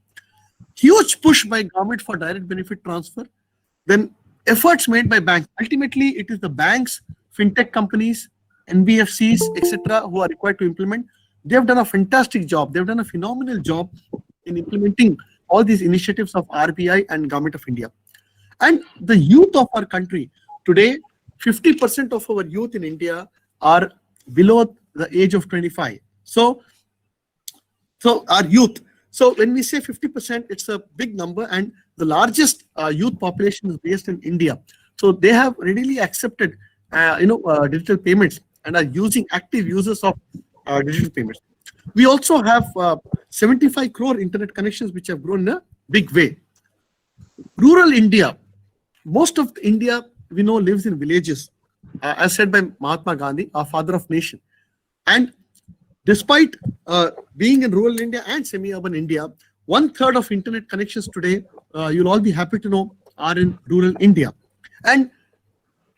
Huge push by government for direct benefit transfer. Then efforts made by banks. Ultimately, it is the banks, fintech companies, NBFCs, etc., who are required to implement. They have done a fantastic job. They've done a phenomenal job in implementing all these initiatives of RBI and Government of India. And the youth of our country today, 50% of our youth in India are below the age of 25. So our youth. So when we say 50%, it's a big number, and the largest youth population is based in India. So they have readily accepted, digital payments and are active users of digital payments. We also have 75 crore internet connections, which have grown in a big way. Rural India, most of India we know lives in villages, as said by Mahatma Gandhi, our father of nation. And despite being in rural India and semi-urban India, 1/3 of internet connections today, you'll all be happy to know, are in rural India. And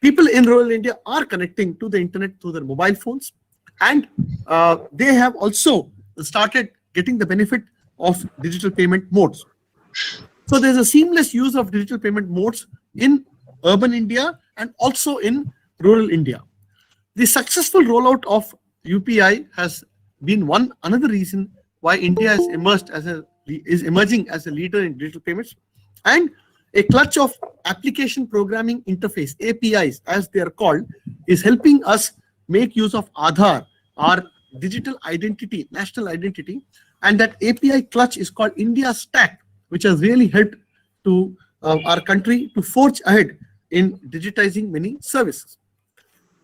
people in rural India are connecting to the internet through their mobile phones, and they have also started getting the benefit of digital payment modes. So there's a seamless use of digital payment modes in urban India and also in rural India. The successful rollout of UPI has been another reason why India is emerging as a leader in digital payments. And a clutch of application programming interface, APIs as they are called, is helping us make use of Aadhaar, our digital identity, national identity. And that API clutch is called India Stack, which has really helped to our country to forge ahead in digitizing many services.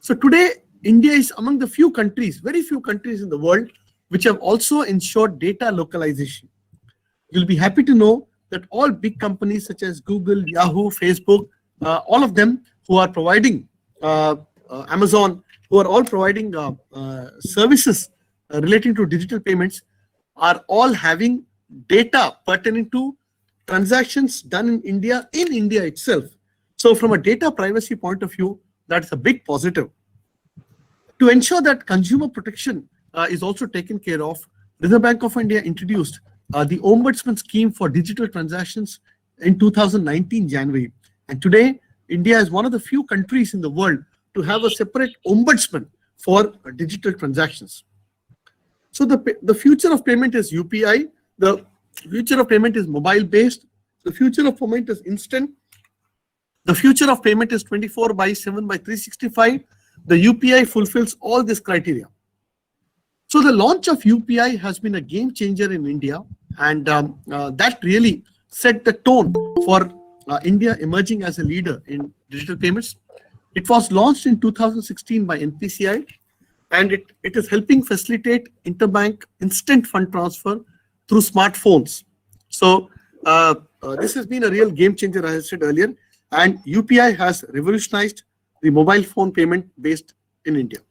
So today, India is among the few countries, very few countries in the world, which have also ensured data localization. You'll be happy to know that all big companies such as Google, Yahoo, Facebook, all of them who are providing, Amazon, who are all providing services relating to digital payments, are all having data pertaining to transactions done in India itself. So from a data privacy point of view, that's a big positive. To ensure that consumer protection is also taken care of, Reserve Bank of India introduced the Ombudsman scheme for digital transactions in 2019 January. And today, India is one of the few countries in the world to have a separate ombudsman for digital transactions. So the future of payment is UPI. The future of payment is mobile-based. The future of payment is instant. The future of payment is 24/7/365. The UPI fulfills all this criteria. So the launch of UPI has been a game changer in India, and that really set the tone for India emerging as a leader in digital payments. It was launched in 2016 by NPCI, and it is helping facilitate interbank instant fund transfer through smartphones. So this has been a real game changer, as I said earlier, and UPI has revolutionized the mobile phone payment based in India.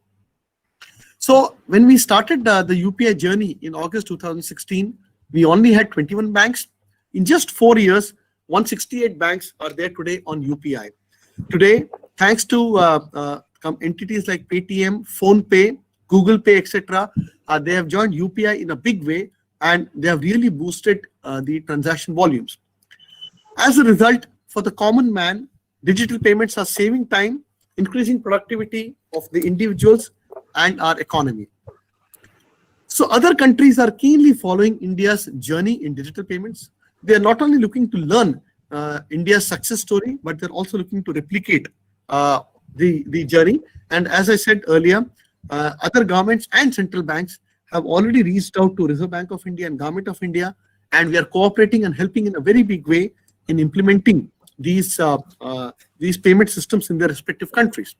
So when we started the UPI journey in August 2016, we only had 21 banks. In just 4 years, 168 banks are there today on UPI. Today, thanks to entities like Paytm, PhonePe, Google Pay, etc., they have joined UPI in a big way, and they have really boosted the transaction volumes. As a result, for the common man, digital payments are saving time, increasing productivity of the individuals and our economy. So other countries are keenly following India's journey in digital payments. They are not only looking to learn India's success story, but they're also looking to replicate the journey. And as I said earlier, other governments and central banks have already reached out to Reserve Bank of India and Government of India, and we are cooperating and helping in a very big way in implementing these payment systems in their respective countries.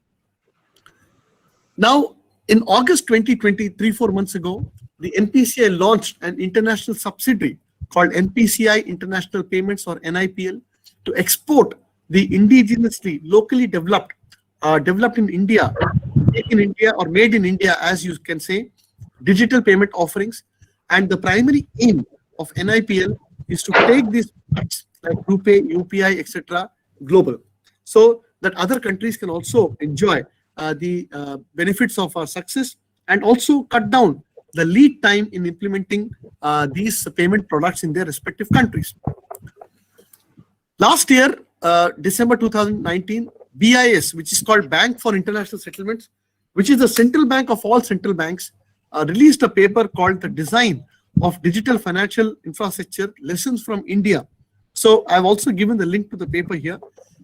Now, in August 2020, 3-4 months ago, the NPCI launched an international subsidiary called NPCI International Payments, or NIPL, to export the indigenously, locally developed in India, made in India, or made in India, as you can say, digital payment offerings. And the primary aim of NIPL is to take these products like RuPay, UPI, etc., global, so that other countries can also enjoy the benefits of our success and also cut down the lead time in implementing these payment products in their respective countries. Last year, December 2019, BIS, which is called Bank for International Settlements, which is the central bank of all central banks, released a paper called The Design of Digital Financial Infrastructure, Lessons from India. So I've also given the link to the paper here.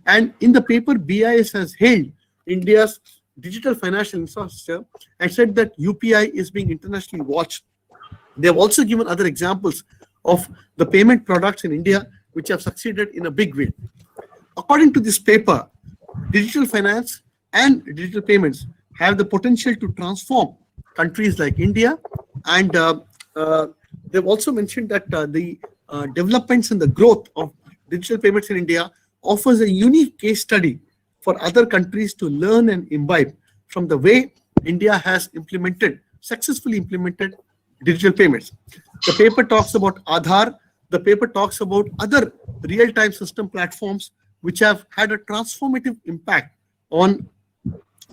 And in the paper, BIS has hailed India's digital financial infrastructure and said that UPI is being internationally watched. They have also given other examples of the payment products in India which have succeeded in a big way. According to this paper, digital finance and digital payments have the potential to transform countries like India, and they've also mentioned that the developments and the growth of digital payments in India offers a unique case study for other countries to learn and imbibe from the way India has successfully implemented digital payments. The paper talks about Aadhaar. The paper talks about other real-time system platforms which have had a transformative impact on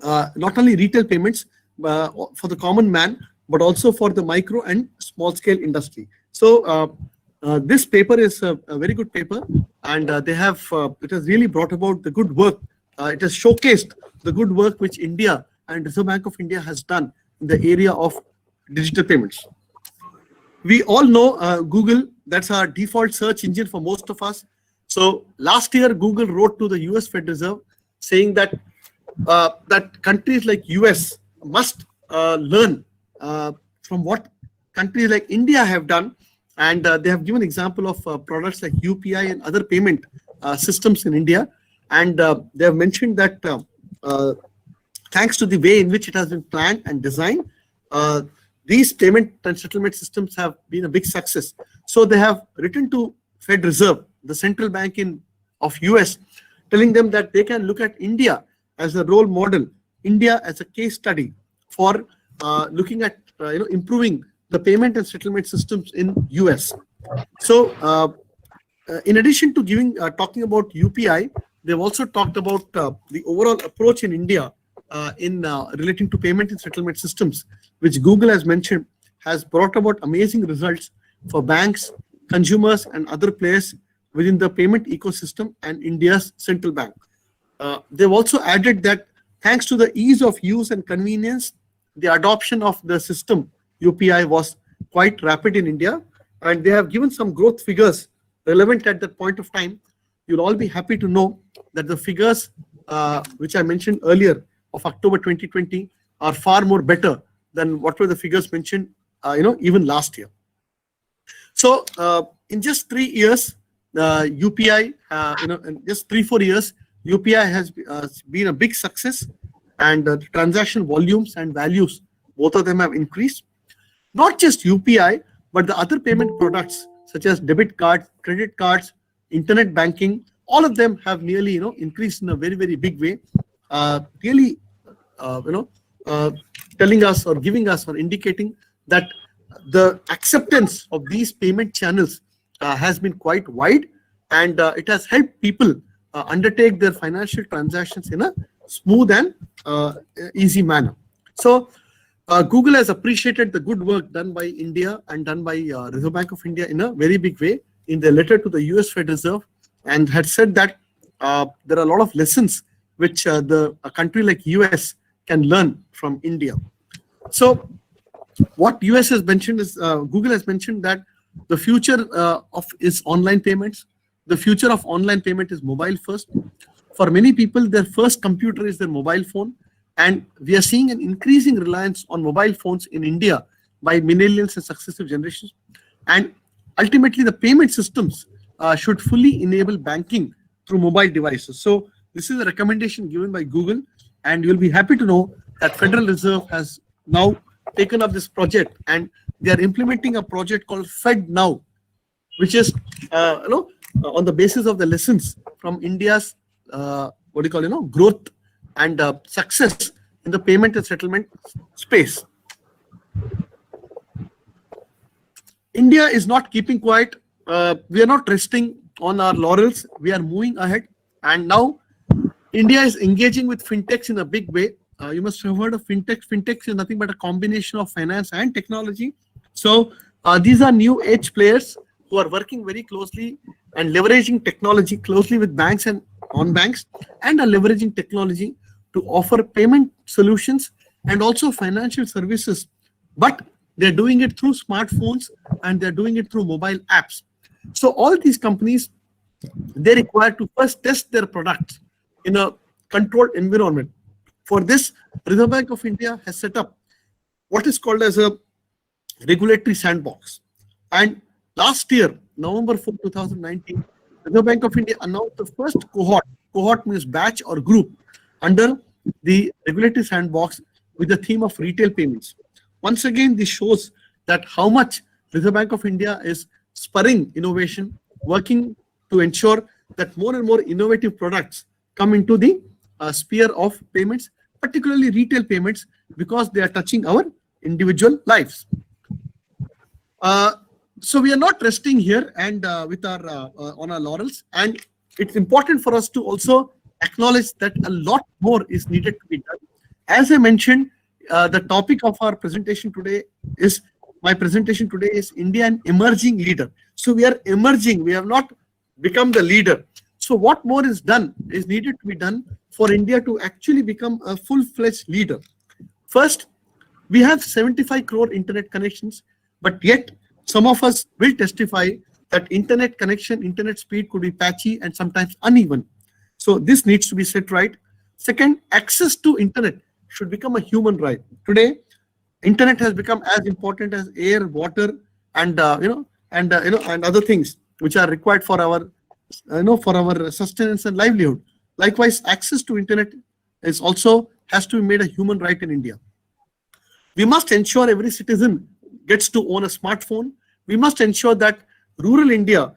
not only retail payments for the common man, but also for the micro and small-scale industry. So this paper is a very good paper, and it has really brought about the good work. It has showcased the good work which India and Reserve Bank of India has done in the area of digital payments. We all know Google. That's our default search engine for most of us. So last year, Google wrote to the US Fed Reserve saying that that countries like US must learn from what countries like India have done. And they have given example of products like UPI and other payment systems in India. And they have mentioned that thanks to the way in which it has been planned and designed, these payment and settlement systems have been a big success. So they have written to Fed Reserve, the central bank of US, telling them that they can look at India as a role model, India as a case study for looking at improving the payment and settlement systems in US. So in addition to talking about UPI, they've also talked about the overall approach in India in relating to payment and settlement systems, which Google has mentioned has brought about amazing results for banks, consumers, and other players within the payment ecosystem and India's central bank. They've also added that thanks to the ease of use and convenience, the adoption of the system UPI was quite rapid in India, and they have given some growth figures relevant at that point of time. You'll all be happy to know that the figures which I mentioned earlier of October 2020 are far more better than what were the figures mentioned even last year. So in just 3 years, UPI, in just 3-4 years, UPI has been a big success, and the transaction volumes and values, both of them have increased. Not just UPI, but the other payment products such as debit cards, credit cards, internet banking, all of them have nearly increased in a very, very big way. Really, telling us or giving us or indicating that the acceptance of these payment channels has been quite wide, and it has helped people undertake their financial transactions in a smooth and easy manner. So Google has appreciated the good work done by India and done by Reserve Bank of India in a very big way in their letter to the US Fed Reserve, and had said that there are a lot of lessons which a country like US can learn from India. So what US has mentioned is, Google has mentioned that the future is online payments. The future of online payment is mobile first. For many people, their first computer is their mobile phone. And we are seeing an increasing reliance on mobile phones in India by millennials and successive generations. And ultimately, the payment systems should fully enable banking through mobile devices. So this is a recommendation given by Google, and you'll be happy to know that Federal Reserve has now taken up this project, and they are implementing a project called FedNow, which is on the basis of the lessons from India's growth and success in the payment and settlement space. India is not keeping quiet. We are not resting on our laurels. We are moving ahead, and now India is engaging with fintechs in a big way. you must have heard of fintech. Fintech is nothing but a combination of finance and technology. So these are new age players who are working very closely and leveraging technology closely with banks and non-banks, and are leveraging technology to offer payment solutions and also financial services. But they're doing it through smartphones and they're doing it through mobile apps. So all these companies, they require to first test their products in a controlled environment. For this, Reserve Bank of India has set up what is called as a regulatory sandbox. And last year, November 4, 2019, Reserve Bank of India announced the first cohort means batch or group, under the regulatory sandbox with the theme of retail payments. Once again, this shows that how much Reserve Bank of India is spurring innovation, working to ensure that more and more innovative products come into the sphere of payments, particularly retail payments, because they are touching our individual lives. So we are not resting here and with our on our laurels, and it's important for us to also acknowledge that a lot more is needed to be done. As I mentioned, the topic of our presentation today is India an emerging leader. So we are emerging. We have not become the leader. So what more is needed to be done for India to actually become a full-fledged leader? First, we have 75 crore internet connections, but yet some of us will testify that internet connection, internet speed could be patchy and sometimes uneven. So this needs to be set right. Second, access to internet should become a human right. Today, internet has become as important as air, water, and and other things which are required for our for our sustenance and livelihood. Likewise, access to internet is also has to be made a human right in India. We must ensure every citizen gets to own a smartphone. We must ensure that rural India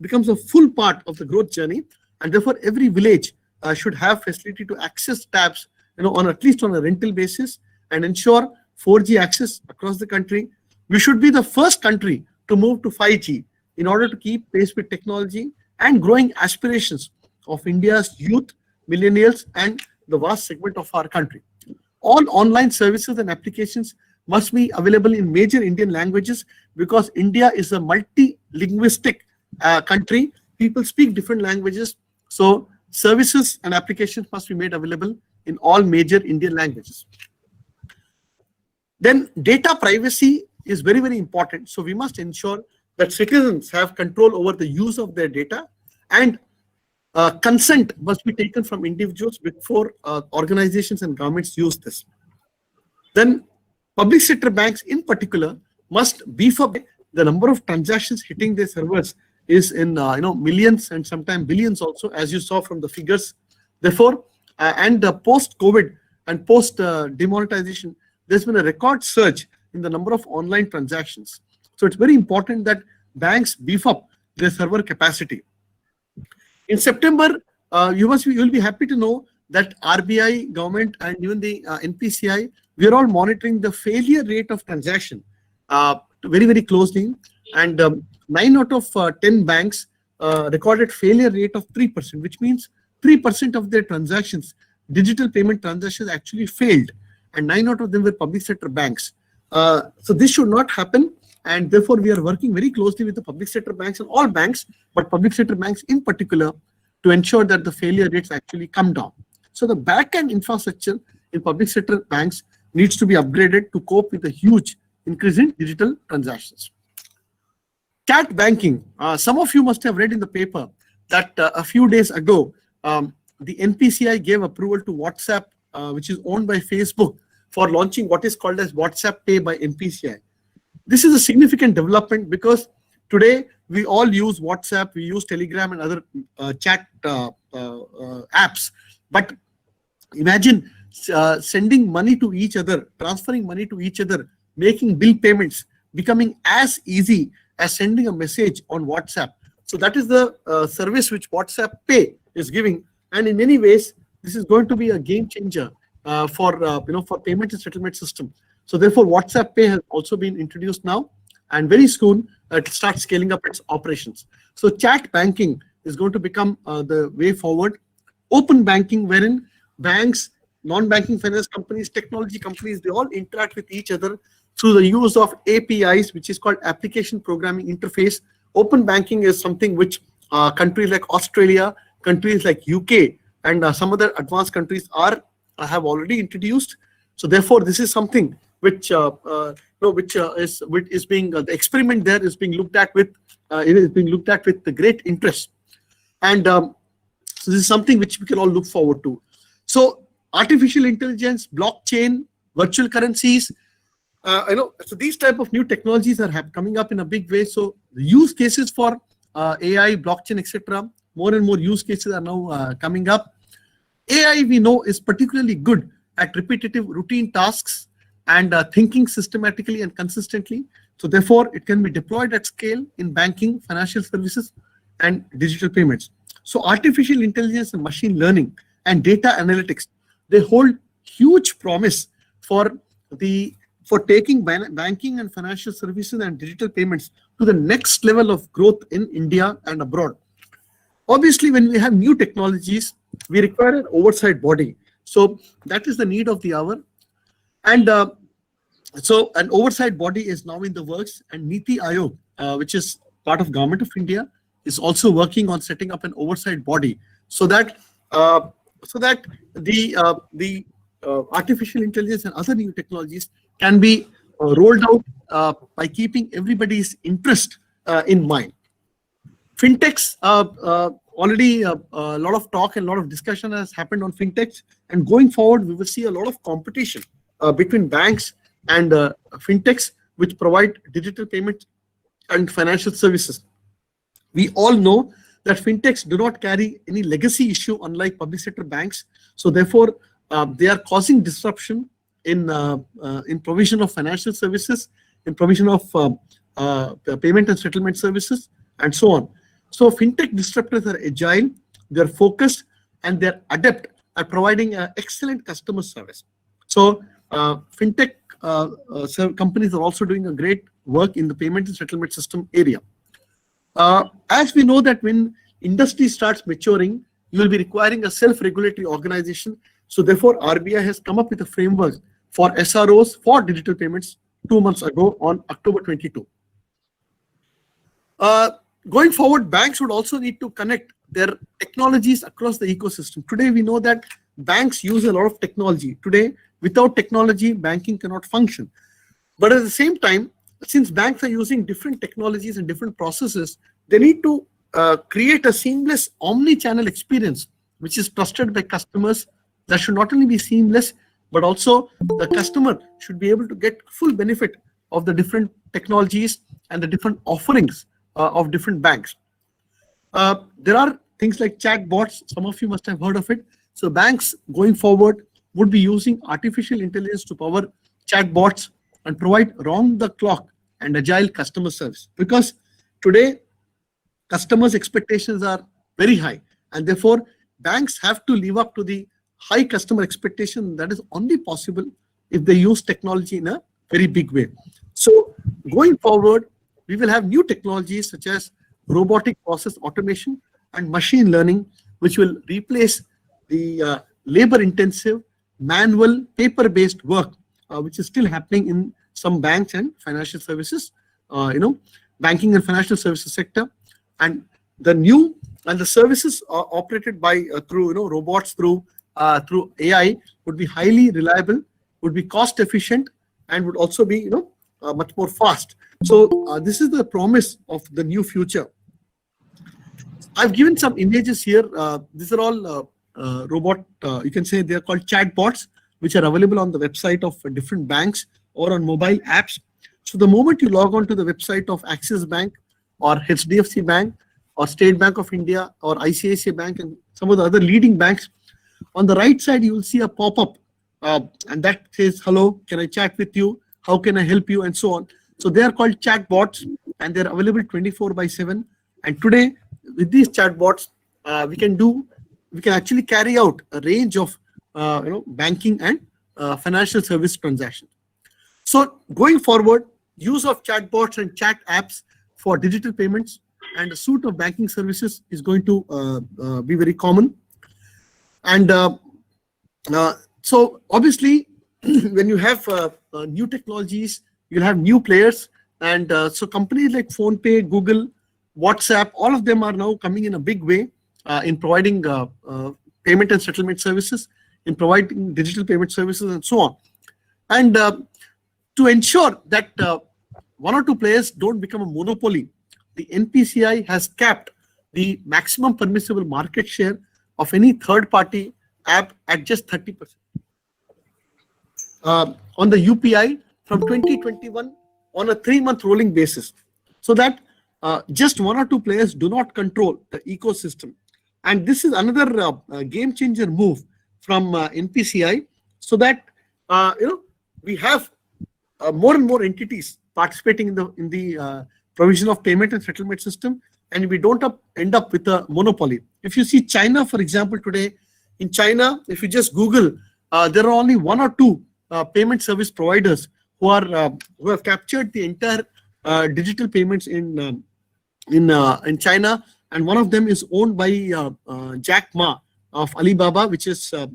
becomes a full part of the growth journey, and therefore every village should have facility to access tabs, on at least on a rental basis, and ensure 4G access across the country. We should be the first country to move to 5G in order to keep pace with technology and growing aspirations of India's youth, millennials, and the vast segment of our country. All online services and applications must be available in major Indian languages, because India is a multi-linguistic country. People speak different languages. So services and applications must be made available in all major Indian languages. Then data privacy is very, very important. So we must ensure that citizens have control over the use of their data, and consent must be taken from individuals before organizations and governments use this. Then public sector banks in particular must beef up. The number of transactions hitting their servers is in millions and sometimes billions also, as you saw from the figures. Therefore, and post-COVID and post-demonetization, there's been a record surge in the number of online transactions. So it's very important that banks beef up their server capacity. In September, you'll be happy to know that RBI, government, and even the NPCI, we are all monitoring the failure rate of transaction very, very closely. And 9 out of 10 banks recorded failure rate of 3%, which means 3% of their transactions, digital payment transactions, actually failed. And 9 out of them were public sector banks. So this should not happen. And therefore, we are working very closely with the public sector banks and all banks, but public sector banks in particular, to ensure that the failure rates actually come down. So the back-end infrastructure in public sector banks needs to be upgraded to cope with the huge increase in digital transactions. Chat banking. Some of you must have read in the paper that a few days ago, the NPCI gave approval to WhatsApp, which is owned by Facebook, for launching what is called as WhatsApp Pay by NPCI. This is a significant development because today we all use WhatsApp, we use Telegram and other chat apps. But imagine sending money to each other, transferring money to each other, making bill payments becoming as easy as sending a message on WhatsApp. So that is the service which WhatsApp Pay is giving, and in many ways this is going to be a game changer for payment and settlement system. So therefore, WhatsApp Pay has also been introduced now, and very soon it will start scaling up its operations. So chat banking is going to become the way forward. Open banking, wherein banks, non-banking finance companies, technology companies, they all interact with each other through the use of APIs, which is called Application Programming Interface. Open banking is something which countries like Australia, countries like UK, and some other advanced countries have already introduced. So therefore, this is something which is being the experiment there is being looked at with the great interest, and so this is something which we can all look forward to. So artificial intelligence, blockchain, virtual currencies, so these type of new technologies are coming up in a big way. So the use cases for AI, blockchain, etc., more and more use cases are now coming up. AI, we know, is particularly good at repetitive routine tasks and thinking systematically and consistently. So therefore, it can be deployed at scale in banking, financial services, and digital payments. So artificial intelligence and machine learning and data analytics, they hold huge promise for taking banking and financial services and digital payments to the next level of growth in India and abroad. Obviously, when we have new technologies, we require an oversight body. So that is the need of the hour. And so an oversight body is now in the works, and NITI Aayog, which is part of Government of India, is also working on setting up an oversight body so that the artificial intelligence and other new technologies can be rolled out by keeping everybody's interest in mind. Fintechs, already a lot of talk and a lot of discussion has happened on fintechs, and going forward, we will see a lot of competition between banks and fintechs, which provide digital payments and financial services. We all know that fintechs do not carry any legacy issue, unlike public sector banks. So therefore, they are causing disruption in provision of financial services, in provision of payment and settlement services, and so on. So fintech disruptors are agile, they're focused, and they're adept at providing excellent customer service. So fintech companies are also doing a great work in the payment and settlement system area. As we know that when industry starts maturing, you will be requiring a self-regulatory organization. So therefore, RBI has come up with a framework for SROs for digital payments 2 months ago on October 22. Going forward, banks would also need to connect their technologies across the ecosystem. Today, we know that banks use a lot of technology. Today, without technology, banking cannot function. But at the same time, since banks are using different technologies and different processes, they need to create a seamless omni-channel experience, which is trusted by customers. That should not only be seamless, but also the customer should be able to get full benefit of the different technologies and the different offerings of different banks. There are things like chatbots. Some of you must have heard of it. So banks going forward would be using artificial intelligence to power chatbots and provide round-the-clock and agile customer service. Because today, customers' expectations are very high, and therefore, banks have to live up to the high customer expectation. That is only possible if they use technology in a very big way. So going forward, we will have new technologies such as robotic process automation and machine learning, which will replace the labor-intensive, manual, paper-based work, which is still happening in some banks and financial services, banking and financial services sector. And the services are operated by through robots, through AI, would be highly reliable, would be cost efficient, and would also be much more fast. So this is the promise of the new future. I've given some images here. These are all robot, you can say they are called chatbots, which are available on the website of different banks or on mobile apps. So the moment you log on to the website of Axis Bank or HDFC Bank or State Bank of India or ICICI Bank and some of the other leading banks, on the right side, you will see a pop-up and that says, hello, can I chat with you? How can I help you? And so on. So they are called chatbots and they're available 24/7. And today with these chatbots, we can actually carry out a range of banking and financial service transactions. So going forward, use of chatbots and chat apps for digital payments and a suite of banking services is going to be very common. And So obviously, when you have new technologies, you'll have new players, and so companies like PhonePe, Google, WhatsApp, all of them are now coming in a big way in providing payment and settlement services, in providing digital payment services, and so on. And to ensure that one or two players don't become a monopoly, the NPCI has capped the maximum permissible market share of any third-party app at just 30%. On the UPI from 2021 on a 3-month rolling basis, so that just one or two players do not control the ecosystem. And this is another game changer move from NPCI, so that we have more and more entities participating in the provision of payment and settlement system, and we don't end up with a monopoly. If you see China, for example, today in China, if you just Google, there are only one or two payment service providers who have captured the entire digital payments in China, and one of them is owned by Jack Ma of Alibaba, which is so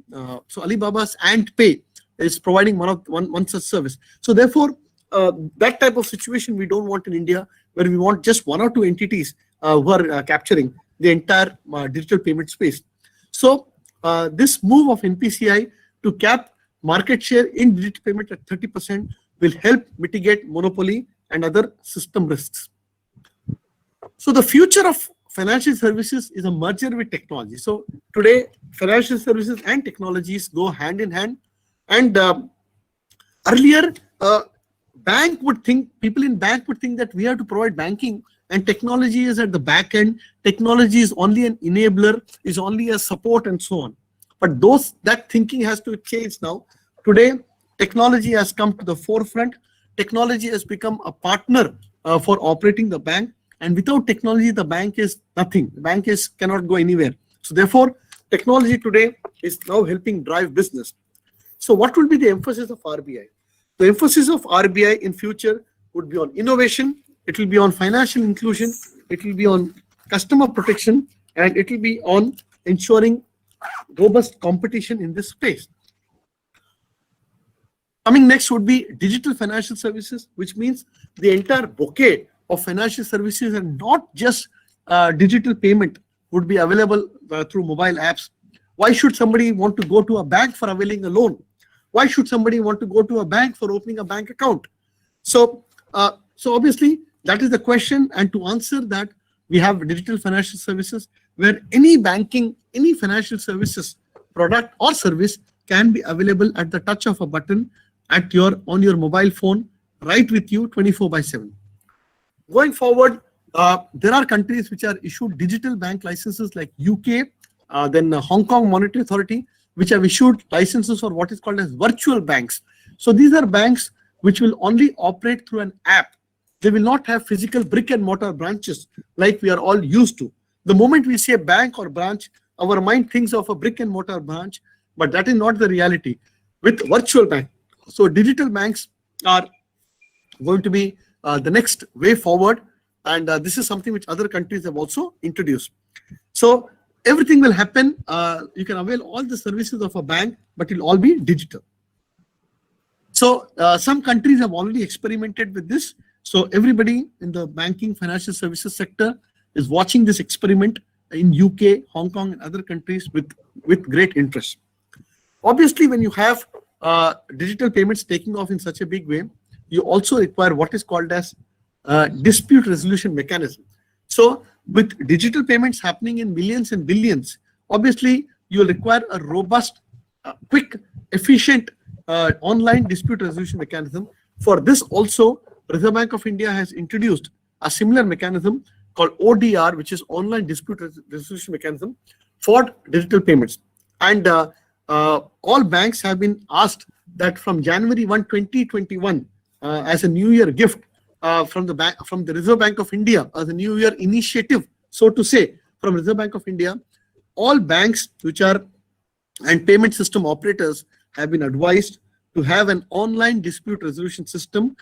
Alibaba's Ant Pay is providing one such service. So therefore, that type of situation we don't want in India, where we want just one or two entities who are capturing the entire digital payment space. So this move of NPCI to cap market share in digital payment at 30% will help mitigate monopoly and other system risks. So the future of financial services is a merger with technology. So today, financial services and technologies go hand in hand. And earlier, people in bank would think that we have to provide banking and technology is at the back end. Technology is only an enabler, is only a support, and so on. But that thinking has to change now. Today, technology has come to the forefront. Technology has become a partner for operating the bank. And without technology, the bank is nothing. The bank cannot go anywhere. So therefore, technology today is now helping drive business. So what will be the emphasis of RBI? The emphasis of RBI in future would be on innovation. It will be on financial inclusion. It will be on customer protection, and it will be on ensuring robust competition in this space. Coming next would be digital financial services, which means the entire bouquet of financial services, and not just digital payment, would be available through mobile apps. Why should somebody want to go to a bank for availing a loan? Why should somebody want to go to a bank for opening a bank account? So obviously that is the question, and to answer that, we have digital financial services where any financial services product or service can be available at the touch of a button on your mobile phone, right with you 24/7. Going forward, there are countries which are issued digital bank licenses like UK, then Hong Kong Monetary Authority, which have issued licenses for what is called as virtual banks. So these are banks which will only operate through an app. They will not have physical brick and mortar branches like we are all used to. The moment we say bank or branch, our mind thinks of a brick and mortar branch, but that is not the reality with virtual bank. So digital banks are going to be the next way forward, and this is something which other countries have also introduced. So everything will happen. You can avail all the services of a bank, but it will all be digital. So some countries have already experimented with this. So everybody in the banking financial services sector is watching this experiment in UK, Hong Kong, and other countries with great interest. Obviously, when you have digital payments taking off in such a big way, you also require what is called as dispute resolution mechanism. So with digital payments happening in millions and billions, obviously you will require a robust, quick, efficient online dispute resolution mechanism. For this also, Reserve Bank of India has introduced a similar mechanism called ODR, which is online dispute resolution mechanism for digital payments. And all banks have been asked that from January 1, 2021, as a New Year gift from the Reserve Bank of India, as a New Year initiative, so to say, from Reserve Bank of India, all banks and payment system operators have been advised to have an online dispute resolution system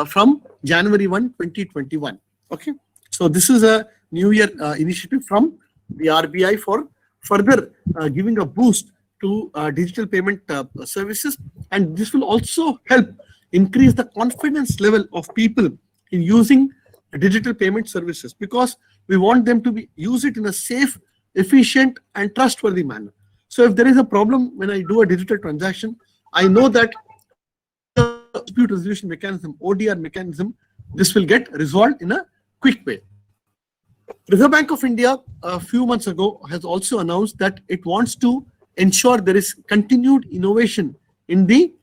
from January 1, 2021. Okay, so this is a New Year initiative from the RBI for further giving a boost to digital payment services, and this will also help increase the confidence level of people in using digital payment services, because we want them to use it in a safe, efficient, and trustworthy manner. So if there is a problem when I do a digital transaction, I know that the dispute resolution mechanism, ODR mechanism, this will get resolved in a quick way. Reserve Bank of India a few months ago has also announced that it wants to ensure there is continued innovation in the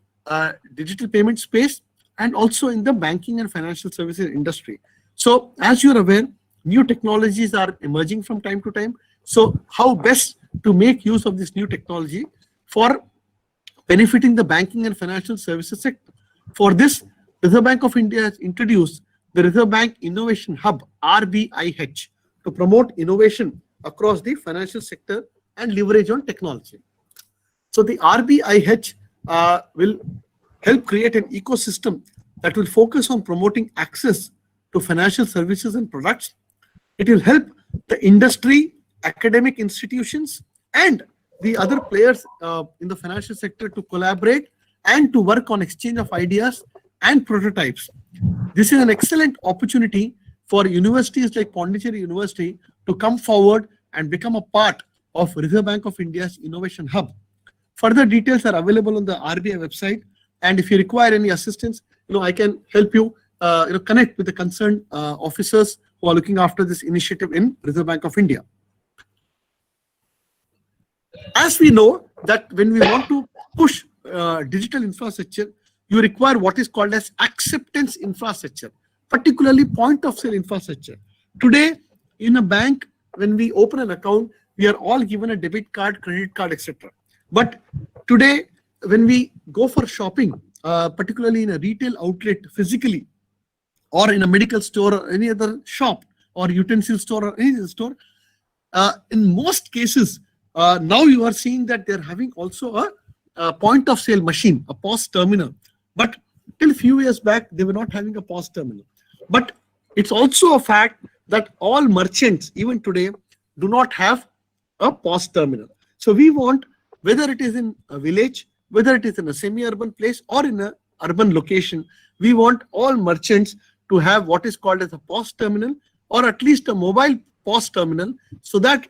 digital payment space and also in the banking and financial services industry. So as you're aware, new technologies are emerging from time to time. So how best to make use of this new technology for benefiting the banking and financial services sector? For this, Reserve Bank of India has introduced the Reserve Bank Innovation Hub, RBIH, to promote innovation across the financial sector and leverage on technology. So the RBIH will help create an ecosystem that will focus on promoting access to financial services and products. It will help the industry, academic institutions, and the other players in the financial sector to collaborate and to work on exchange of ideas and prototypes. This is an excellent opportunity for universities like Pondicherry University to come forward and become a part of Reserve Bank of India's Innovation Hub. Further details are available on the RBI website, and if you require any assistance, I can help you, connect with the concerned officers who are looking after this initiative in Reserve Bank of India. As we know that when we want to push digital infrastructure, you require what is called as acceptance infrastructure, particularly point of sale infrastructure. Today, in a bank, when we open an account, we are all given a debit card, credit card, etc. But today, when we go for shopping, particularly in a retail outlet physically, or in a medical store or any other shop or utensil store or any other store, in most cases, now you are seeing that they're having also a point of sale machine, a POS terminal. But till a few years back, they were not having a POS terminal. But it's also a fact that all merchants, even today, do not have a POS terminal. So we want, whether it is in a village, whether it is in a semi-urban place or in an urban location, we want all merchants to have what is called as a POS terminal, or at least a mobile POS terminal, so that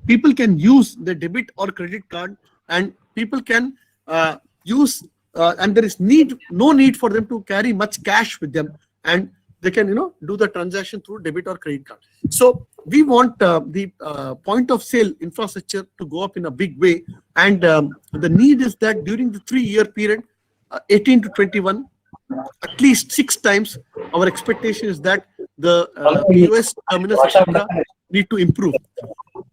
people can use the debit or credit card, and people can use, and there is no need for them to carry much cash with them, and they can do the transaction through debit or credit card. So we want the point of sale infrastructure to go up in a big way, and the need is that during the 3-year period, 18 to 21, at least 6 times, our expectation is that the US terminals, etc., need to improve.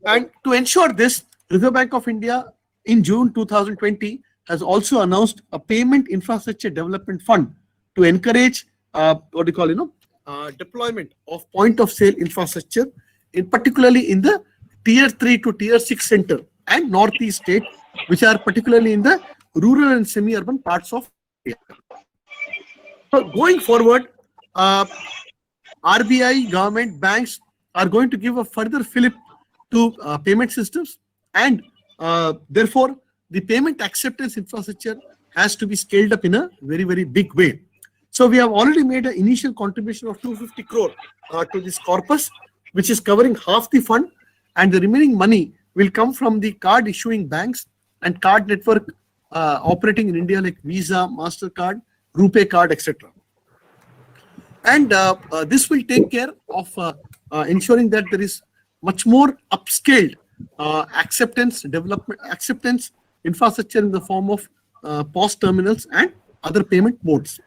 And to ensure this, Reserve Bank of India in June 2020 has also announced a payment infrastructure development fund to encourage deployment of point of sale infrastructure, particularly in the tier 3 to tier 6 center and northeast state, which are particularly in the rural and semi-urban parts of India. So going forward, RBI, government, banks are going to give a further fillip to payment systems, and therefore the payment acceptance infrastructure has to be scaled up in a very, very big way. So we have already made an initial contribution of 250 crore to this corpus, which is covering half the fund, and the remaining money will come from the card issuing banks and card network operating in India like Visa, MasterCard, RuPay card, etc. And this will take care of ensuring that there is much more upscaled acceptance infrastructure in the form of POS terminals and other payment modes.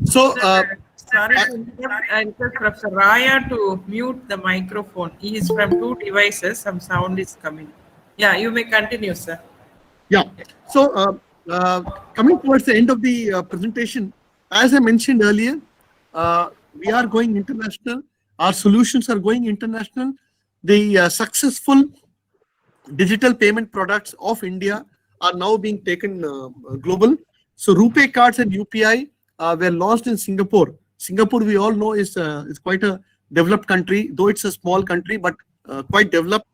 So, sorry to interrupt. I request Professor Raya to mute the microphone. He is from 2 devices. Some sound is coming. Yeah, you may continue, sir. Yeah. So, coming towards the end of the presentation, as I mentioned earlier, we are going international. Our solutions are going international. The successful digital payment products of India are now being taken global. So RuPay cards and UPI were launched in Singapore. Singapore, we all know, is quite a developed country, though it's a small country, but quite developed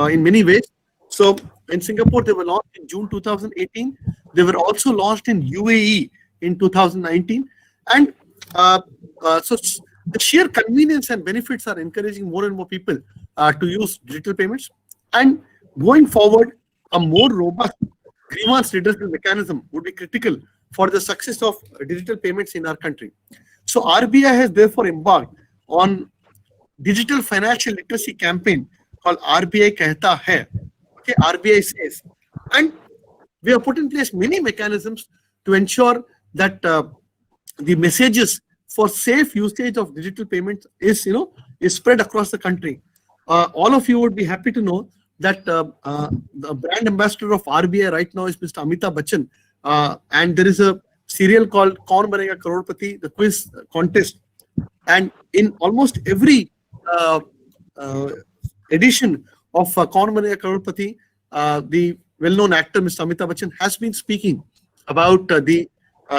in many ways. So in Singapore, they were launched in June 2018. They were also launched in UAE in 2019. And the sheer convenience and benefits are encouraging more and more people to use digital payments. And going forward, a more robust grievance redressal mechanism would be critical for the success of digital payments in our country. So RBI has therefore embarked on digital financial literacy campaign called RBI Kehta Hai. Okay, RBI says, and we have put in place many mechanisms to ensure that the messages for safe usage of digital payments is spread across the country. All of you would be happy to know that the brand ambassador of RBI right now is Mr. Amitabh Bachchan, and there is a serial called Kaun Banega Crorepati, the quiz contest, and in almost every edition of Kaun Banega Crorepati, the well-known actor Mr. Amitabh Bachchan has been speaking about the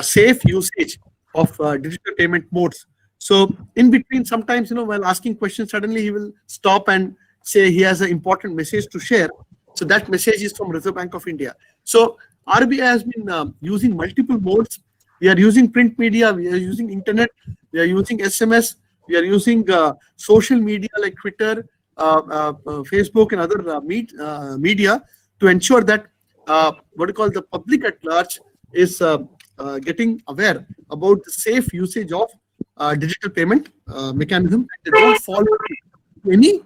safe usage of digital payment modes. So in between, sometimes, while asking questions, suddenly he will stop and say he has an important message to share. So that message is from Reserve Bank of India. So RBI has been using multiple modes. We are using print media, we are using internet, we are using SMS, we are using social media like Twitter, Facebook and other media to ensure that the public at large is getting aware about the safe usage of digital payment mechanism. They don't fall into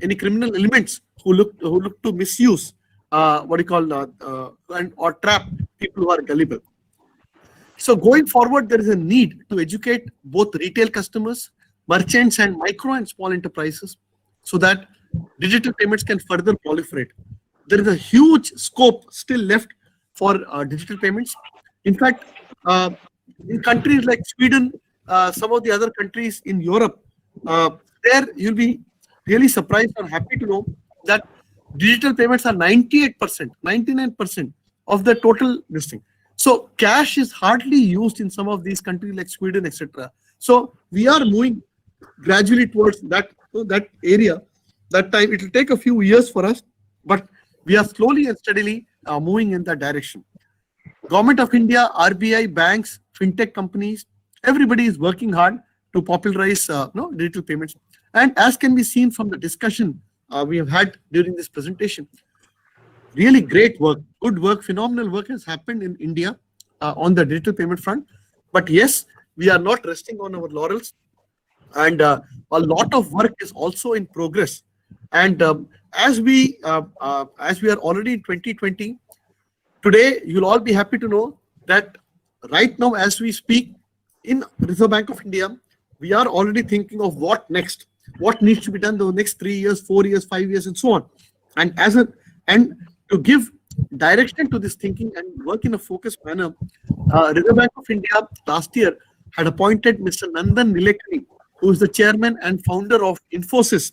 any criminal elements who look to misuse and or trap people who are gullible. So going forward, there is a need to educate both retail customers, merchants, and micro and small enterprises so that digital payments can further proliferate. There is a huge scope still left for digital payments. In fact, in countries like Sweden, some of the other countries in Europe, there you'll be really surprised or happy to know that digital payments are 98%, 99% of the total listing. So cash is hardly used in some of these countries like Sweden, etc. So we are moving gradually towards that area. That time it will take a few years for us, but we are slowly and steadily moving in that direction. Government of India, RBI, banks, fintech companies, everybody is working hard to popularize digital payments. And as can be seen from the discussion we have had during this presentation, really great work, good work, phenomenal work has happened in India on the digital payment front. But yes, we are not resting on our laurels, and a lot of work is also in progress. And as we are already in 2020, today you'll all be happy to know that right now as we speak in Reserve Bank of India, we are already thinking of what next, what needs to be done the next 3 years, 4 years, 5 years, and so on. And to give direction to this thinking and work in a focused manner, Reserve Bank of India last year had appointed Mr. Nandan Nilekani, who is the chairman and founder of Infosys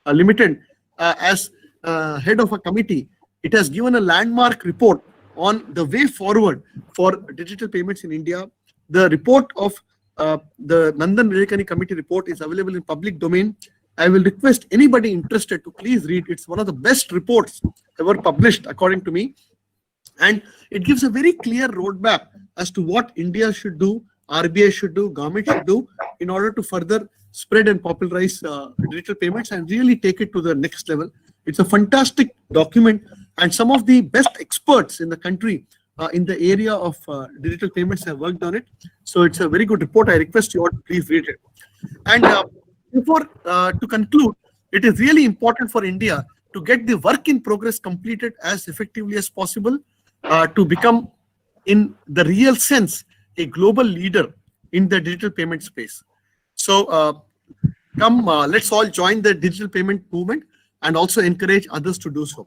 Limited, as head of a committee. It has given a landmark report on the way forward for digital payments in India. The report of the Nandan Nilekani committee report is available in public domain. I will request anybody interested to please read. It's one of the best reports ever published, according to me. And it gives a very clear roadmap as to what India should do, RBI should do, government should do in order to further spread and popularize digital payments and really take it to the next level. It's a fantastic document, and some of the best experts in the country in the area of digital payments have worked on it. So it's a very good report. I request you all to please read it. And before to conclude, it is really important for India to get the work in progress completed as effectively as possible to become, in the real sense, a global leader in the digital payment space. So let's all join the digital payment movement and also encourage others to do so.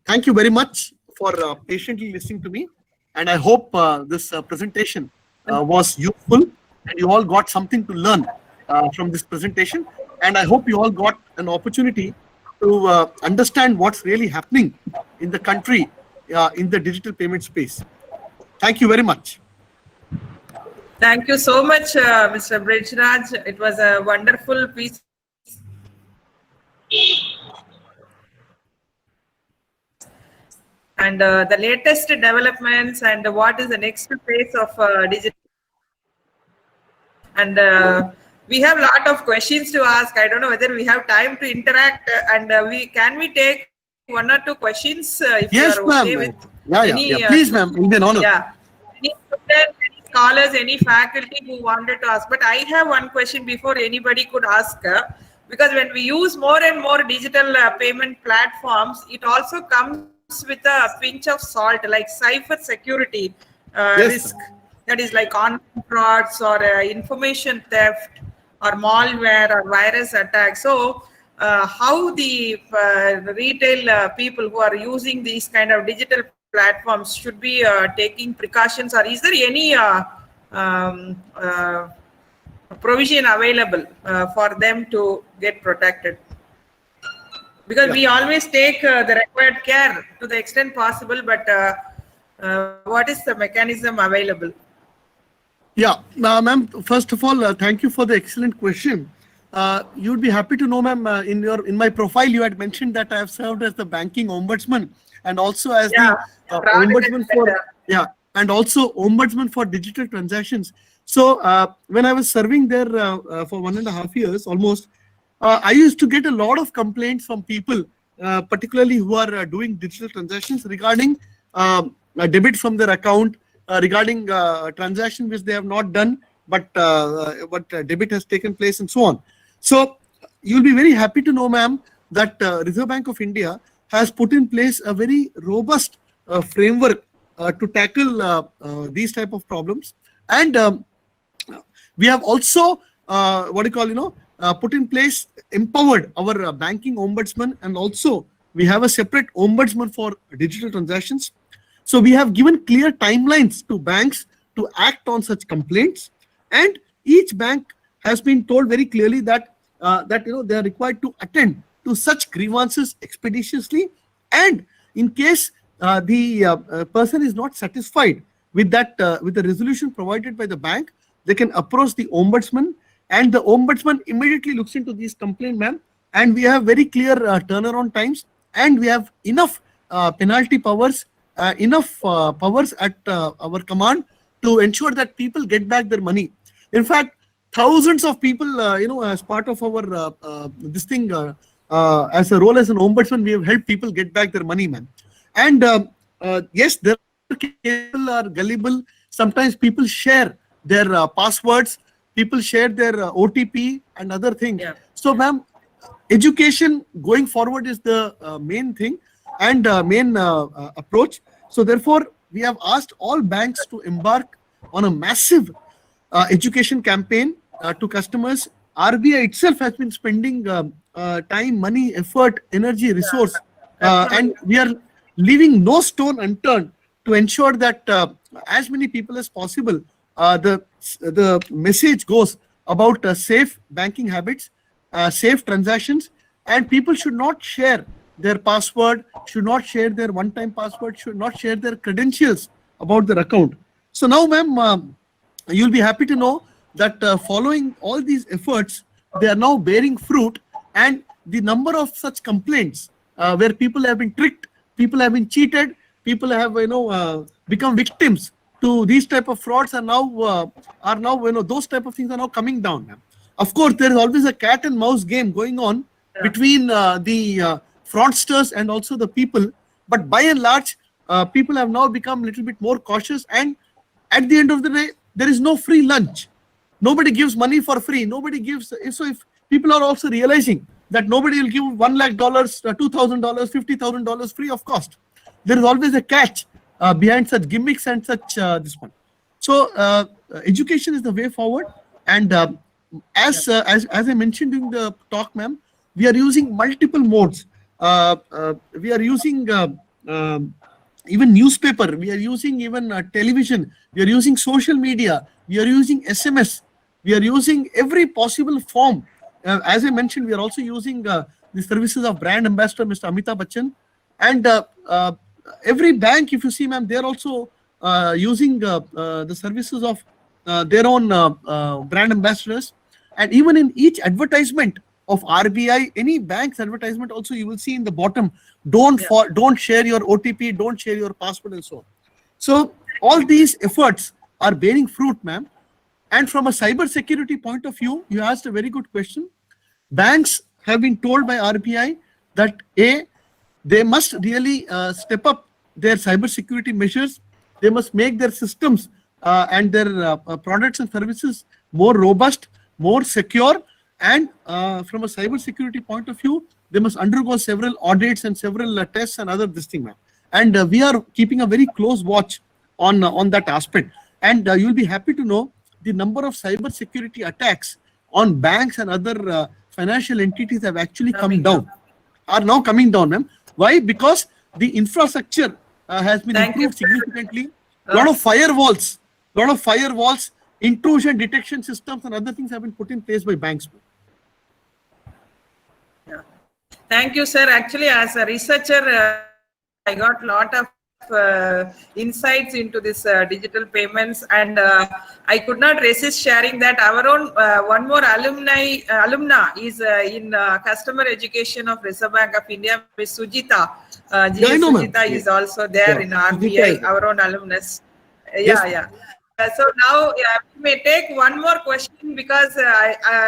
Thank you very much for patiently listening to me. And I hope this presentation was useful and you all got something to learn from this presentation. And I hope you all got an opportunity to understand what's really happening in the country in the digital payment space. Thank you very much. Thank you so much, Mr. Brijraj. It was a wonderful piece. and the latest developments and what is the next phase of digital. And we have a lot of questions to ask. I don't know whether we have time to interact, and we take one or two questions if Yes, you are okay ma'am. with Yeah. Please, ma'am. It will be an honor. yeah, any student, any scholars, any faculty who wanted to ask. But I have one question before anybody could ask, because when we use more and more digital payment platforms, it also comes with a pinch of salt, like cyber security Yes, risk. That is like online frauds or information theft or malware or virus attacks. So, how the retail people who are using these kind of digital platforms should be taking precautions, or is there any um, uh, provision available for them to get protected? Because we always take the required care to the extent possible, but what is the mechanism available? Yeah, ma'am. First of all, thank you for the excellent question. You'd be happy to know, ma'am, in my profile, you had mentioned that I have served as the banking ombudsman and also as the ombudsman for and also ombudsman for digital transactions. So when I was serving there for 1.5 years almost, I used to get a lot of complaints from people, particularly who are doing digital transactions regarding a debit from their account, regarding transaction which they have not done, but debit has taken place and so on. So you'll be very happy to know, ma'am, that Reserve Bank of India has put in place a very robust framework to tackle these type of problems. And we have also put in place, empowered our banking ombudsman, and also we have a separate ombudsman for digital transactions. So we have given clear timelines to banks to act on such complaints, and each bank has been told very clearly that they are required to attend to such grievances expeditiously, and in case the person is not satisfied with that with the resolution provided by the bank, they can approach the ombudsman, and the ombudsman immediately looks into these complaints, ma'am. And we have very clear turnaround times, and we have enough penalty powers, enough powers at our command to ensure that people get back their money. In fact, thousands of people, as part of our this thing, as a role as an ombudsman, we have helped people get back their money, man. And yes, there are people are gullible. Sometimes people share their passwords, people share their OTP and other things. Yeah. So, ma'am, education going forward is the main thing and main approach. So therefore, we have asked all banks to embark on a massive education campaign to customers. RBI itself has been spending time, money, effort, energy, resource, and we are leaving no stone unturned to ensure that as many people as possible, the message goes about safe banking habits, safe transactions, and people should not share their password, should not share their one-time password, should not share their credentials about their account. So now, ma'am, you'll be happy to know that following all these efforts, they are now bearing fruit, and the number of such complaints where people have been tricked, people have been cheated, people have become victims to these type of frauds are now those type of things are now coming down, ma'am. Of course, there is always a cat and mouse game going on between the fraudsters and also the people, but by and large, people have now become a little bit more cautious, and at the end of the day, there is no free lunch. Nobody gives money for free. Nobody gives. So if people are also realizing that nobody will give $1 lakh, $2,000, $50,000 free of cost, there is always a catch behind such gimmicks and such this one. So education is the way forward, and as I mentioned during the talk, ma'am, we are using multiple modes. We are using even newspaper, we are using even television, we are using social media, we are using SMS, we are using every possible form. As I mentioned, we are also using the services of brand ambassador, Mr. Amitabh Bachchan. And every bank, if you see, ma'am, they are also using the services of their own brand ambassadors. And even in each advertisement of RBI, any bank's advertisement also, you will see in the bottom don't share your OTP, don't share your password, and so on. So all these efforts are bearing fruit, ma'am. And from a cyber security point of view, you asked a very good question. Banks have been told by RBI that they must really step up their cyber security measures. They must make their systems and their products and services more robust, more secure, and from a cyber security point of view, they must undergo several audits and several tests and other this thing, ma'am. And we are keeping a very close watch on that aspect. And you'll be happy to know the number of cyber security attacks on banks and other financial entities have actually come down, are now coming down, ma'am. Why? Because the infrastructure has been improved significantly. A lot of firewalls, intrusion detection systems and other things have been put in place by banks. Thank you, sir. Actually, as a researcher, I got a lot of insights into this digital payments, and I could not resist sharing that our own one more alumna is in customer education of Reserve Bank of India, Ms. Sujita. Sujita is also there in RBI, our own alumnus. So now we may take one more question because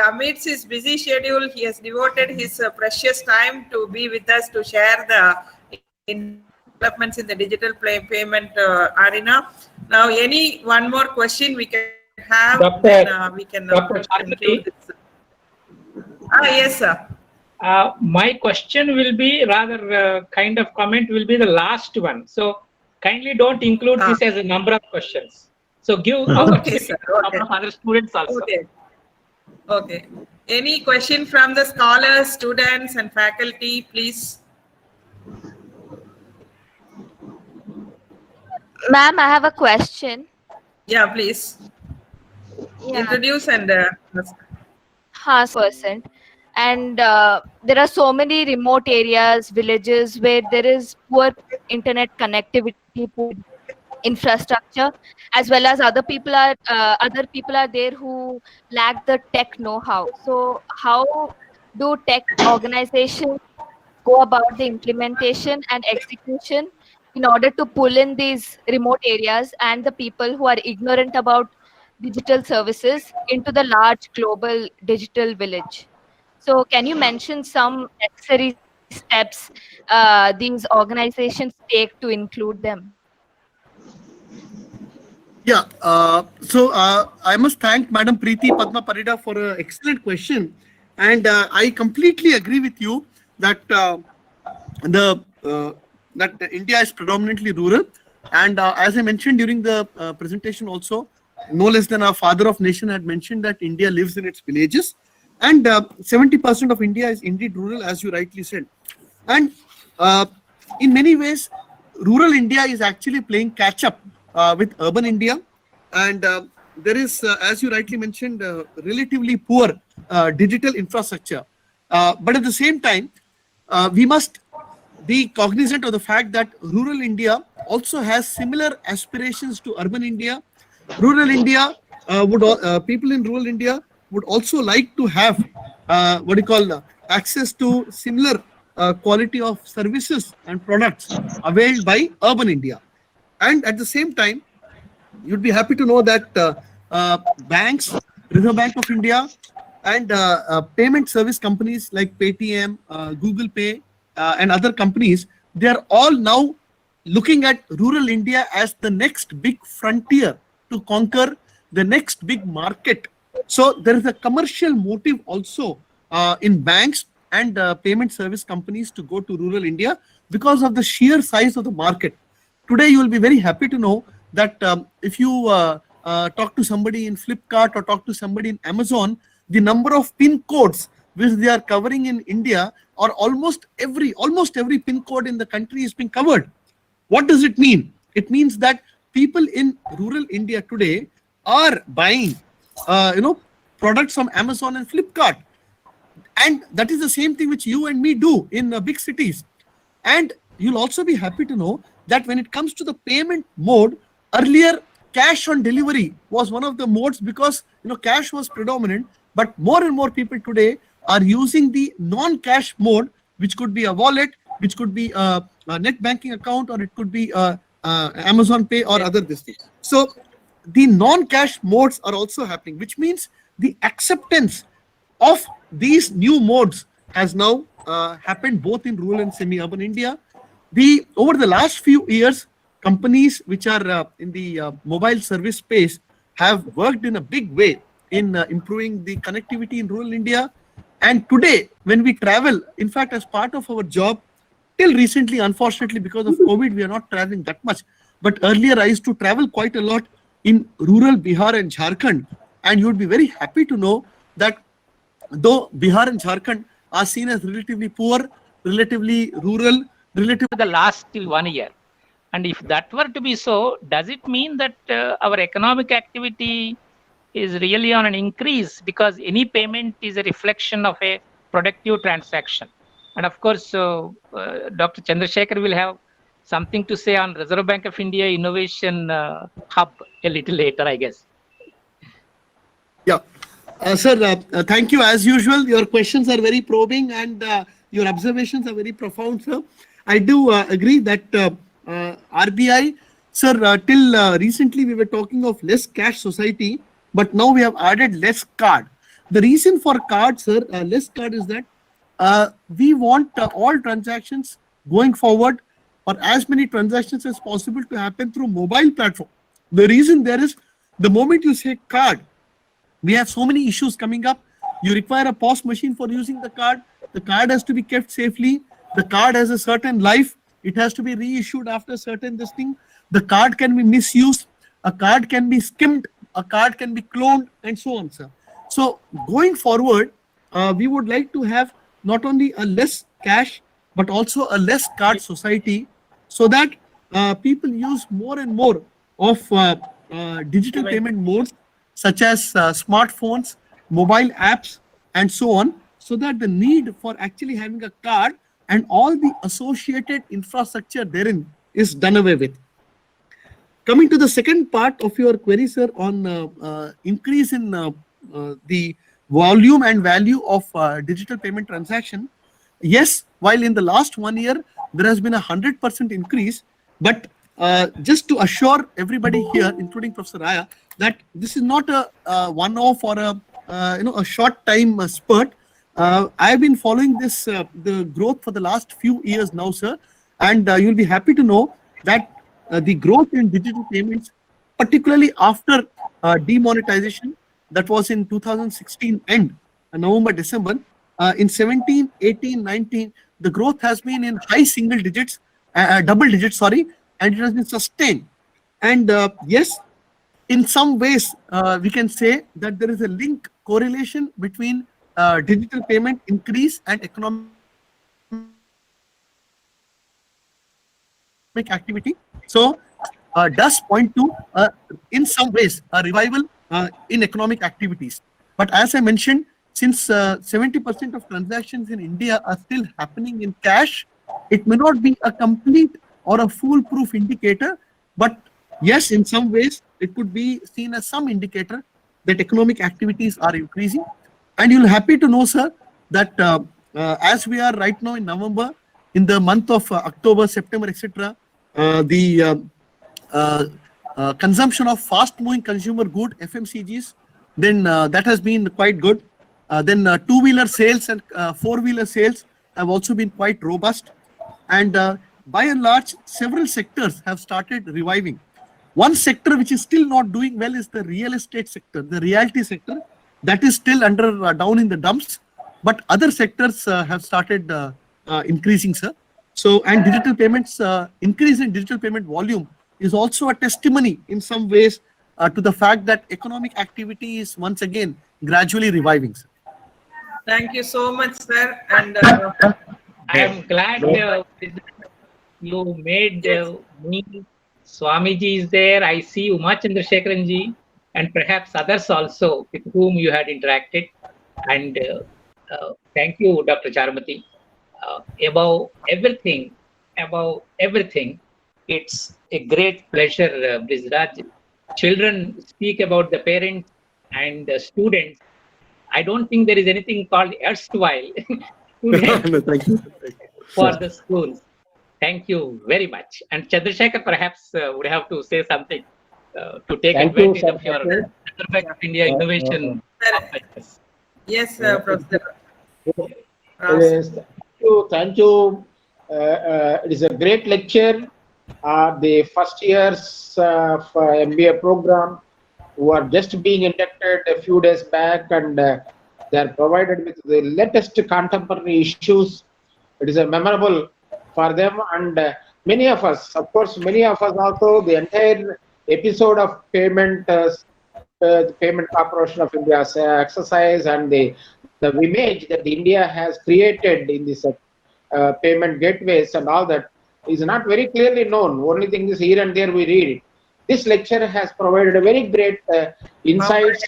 amidst his busy schedule, he has devoted his precious time to be with us to share the developments in the digital payment arena. Now, one more question we can have, we can conclude this. Yes, sir. My question will be rather kind of comment will be the last one. So kindly don't include this as a number of questions. So give opportunity to other students also. Okay. Any question from the scholars, students, and faculty, please? Ma'am, I have a question. Yeah, please. Yeah. Introduce and person. And there are so many remote areas, villages where there is poor internet connectivity, poor infrastructure, as well as other people are there who lack the tech know-how. So how do tech organizations go about the implementation and execution in order to pull in these remote areas and the people who are ignorant about digital services into the large global digital village? So can you mention some necessary steps these organizations take to include them? Yeah, so I must thank Madam Preeti Padma Parida for an excellent question. And I completely agree with you that that India is predominantly rural. And as I mentioned during the presentation also, no less than our father of nation had mentioned that India lives in its villages. And 70% of India is indeed rural, as you rightly said. And in many ways, rural India is actually playing catch up with urban India. And there is, as you rightly mentioned, relatively poor digital infrastructure. But at the same time, we must be cognizant of the fact that rural India also has similar aspirations to urban India. Rural India people in rural India would also like to have access to similar quality of services and products availed by urban India. And at the same time, you'd be happy to know that banks, Reserve Bank of India, and payment service companies like Paytm, Google Pay, and other companies, they are all now looking at rural India as the next big frontier to conquer, the next big market. So there is a commercial motive also in banks and payment service companies to go to rural India because of the sheer size of the market. Today, you will be very happy to know that if you talk to somebody in Flipkart or talk to somebody in Amazon, the number of PIN codes which they are covering in India, or almost every PIN code in the country is being covered. What does it mean? It means that people in rural India today are buying, products from Amazon and Flipkart, and that is the same thing which you and me do in big cities. And you'll also be happy to know that when it comes to the payment mode, earlier cash on delivery was one of the modes because cash was predominant, but more and more people today are using the non-cash mode, which could be a wallet, which could be a net banking account, or it could be Amazon Pay or other this thing. So the non-cash modes are also happening, which means the acceptance of these new modes has now happened both in rural and semi-urban India. Over the last few years, companies which are in the mobile service space have worked in a big way in improving the connectivity in rural India. And today, when we travel, in fact, as part of our job, till recently, unfortunately, because of COVID, we are not traveling that much. But earlier, I used to travel quite a lot in rural Bihar and Jharkhand. And you would be very happy to know that though Bihar and Jharkhand are seen as relatively poor, relatively rural, relatively the last 1 year. And if that were to be so, does it mean that our economic activity is really on an increase, because any payment is a reflection of a productive transaction? And of course, Dr. Chandrasekhar will have something to say on Reserve Bank of India Innovation Hub a little later, I guess. Yeah. Sir, thank you. As usual, your questions are very probing and your observations are very profound, sir. I do agree that RBI, sir, till recently we were talking of less cash society, but now we have added less card. The reason for card, sir, less card is that we want all transactions going forward, or as many transactions as possible, to happen through mobile platform. The reason there is, the moment you say card, we have so many issues coming up. You require a POS machine for using the card. The card has to be kept safely. The card has a certain life. It has to be reissued after certain this thing. The card can be misused. A card can be skimmed. A card can be cloned, and so on, sir. So going forward, we would like to have not only a less cash, but also a less card society, so that people use more and more of digital payment modes, such as smartphones, mobile apps, and so on, so that the need for actually having a card and all the associated infrastructure therein is done away with. Coming to the second part of your query, sir, on increase in the volume and value of digital payment transaction. Yes, while in the last 1 year, there has been 100% increase, but just to assure everybody here, including Professor Raya, that this is not a one-off or a short time spurt. I've been following this the growth for the last few years now, sir, and you'll be happy to know that the growth in digital payments, particularly after demonetization, that was in 2016 end, November, December, in 17, 18, 19, the growth has been in high single digits, double digits, sorry, and it has been sustained. And yes, in some ways, we can say that there is a link correlation between digital payment increase and economic activity. So does point to, in some ways, a revival in economic activities. But as I mentioned, since 70% of transactions in India are still happening in cash, it may not be a complete or a foolproof indicator, but yes, in some ways, it could be seen as some indicator that economic activities are increasing. And you'll happy to know, sir, that as we are right now in November, in the month of October, September, etc., the consumption of fast-moving consumer good, FMCGs, then that has been quite good. Then two-wheeler sales and four-wheeler sales have also been quite robust. And by and large, several sectors have started reviving. One sector which is still not doing well is the real estate sector, the realty sector. That is still under down in the dumps. But other sectors have started increasing, sir. So, and digital payments, increase in digital payment volume is also a testimony in some ways to the fact that economic activity is once again gradually reviving, sir. Thank you so much, sir. And I am glad you made me. Swamiji is there. I see Uma Chandrasekharan and perhaps others also with whom you had interacted. And thank you, Dr. Charumati. Above everything, it's a great pleasure, Brizraj. Children speak about the parents and the students. I don't think there is anything called erstwhile. students No, thank you. for the schools. Thank you very much. And Chandrasekhar perhaps would have to say something to take Thank you, advantage sir. of your Reserve Bank of India innovation. Office. Yes, Professor. Yes, thank you. It is a great lecture. The first years of MBA program who are just being inducted a few days back, and they are provided with the latest contemporary issues. It is a memorable for them, and many of us, of course, many of us also, the entire episode of the Payment Corporation of India's exercise and the image that India has created in this payment gateways and all that is not very clearly known. Only thing is here and there we read it. This lecture has provided a very great insights.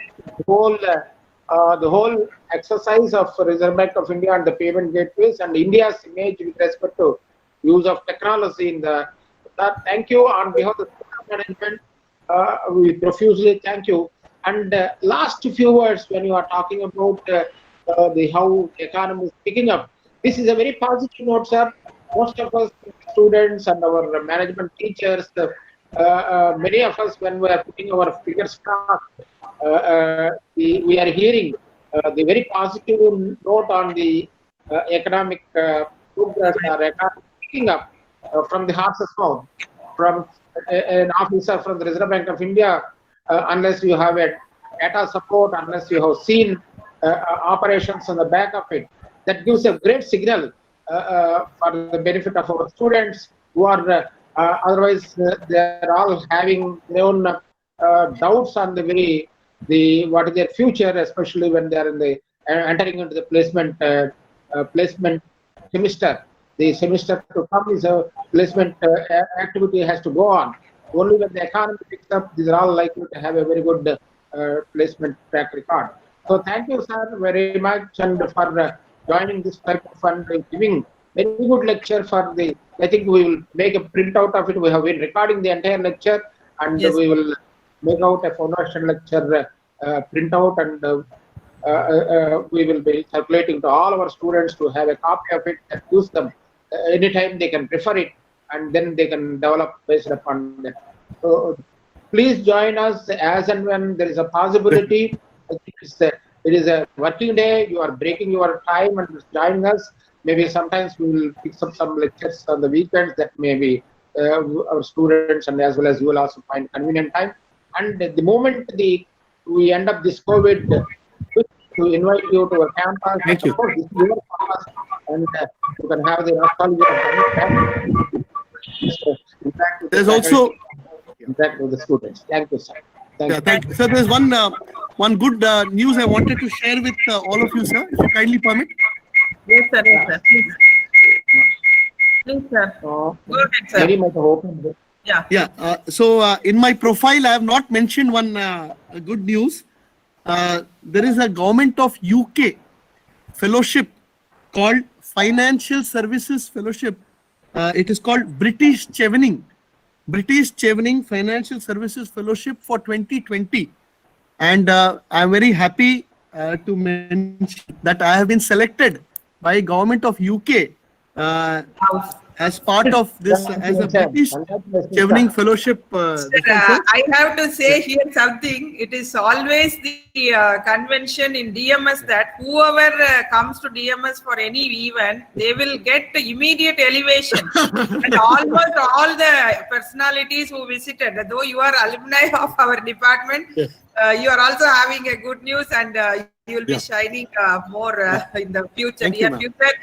The whole exercise of Reserve Bank of India and the payment gateways and India's image with respect to use of technology in the. Thank you on behalf of the management. We profusely thank you. And last few words when you are talking about how the economy is picking up. This is a very positive note, sir. Most of us students and our management teachers, many of us, when we are putting our fingers crossed, we are hearing the very positive note on the economic progress or economic picking up from the horse's mouth. From an officer from the Reserve Bank of India, unless you have a data support, unless you have seen operations on the back of it, that gives a great signal for the benefit of our students who are otherwise they are all having their own doubts on what is their future, especially when they are in the entering into the placement semester. The semester to come is a placement activity has to go on. Only when the economy picks up, these are all likely to have a very good placement track record. So thank you, sir, very much, and for joining this type of fund and giving very good lecture for the. I think we will make a printout of it. We have been recording the entire lecture, and Yes. we will make out a foundation lecture printout, and we will be circulating to all our students to have a copy of it and use them anytime they can refer it, and then they can develop based upon that. So please join us as and when there is a possibility. I think it is a working day. You are breaking your time and joining us. Maybe sometimes we will pick up some lectures on the weekends that maybe our students and as well as you will also find convenient time. And the moment we end up this COVID, to invite you to a campus. Thank you. Of course, this is your campus, and you can have the nostalgia of interact with There's the also faculty, interact with the students. Thank you, sir. Thank yeah, you. thank you. So there's one good news I wanted to share with all of you, sir, if you kindly permit. Yes, sir. Yes, sir. Please. Please, sir. Go ahead, sir. Very much open. Yeah. Yeah. So in my profile, I have not mentioned one good news. There is a government of UK fellowship called Financial Services Fellowship. It is called British Chevening Financial Services Fellowship for 2020. And I'm very happy to mention that I have been selected by government of UK as part of this as a British Chevening Fellowship. I have to say here something. It is always the convention in DMS that whoever comes to DMS for any event, they will get immediate elevation. And almost all the personalities who visited, though you are alumni of our department, Yes. You are also having a good news, and you will be Yeah. shining more in the future, Thank you, near ma'am. future.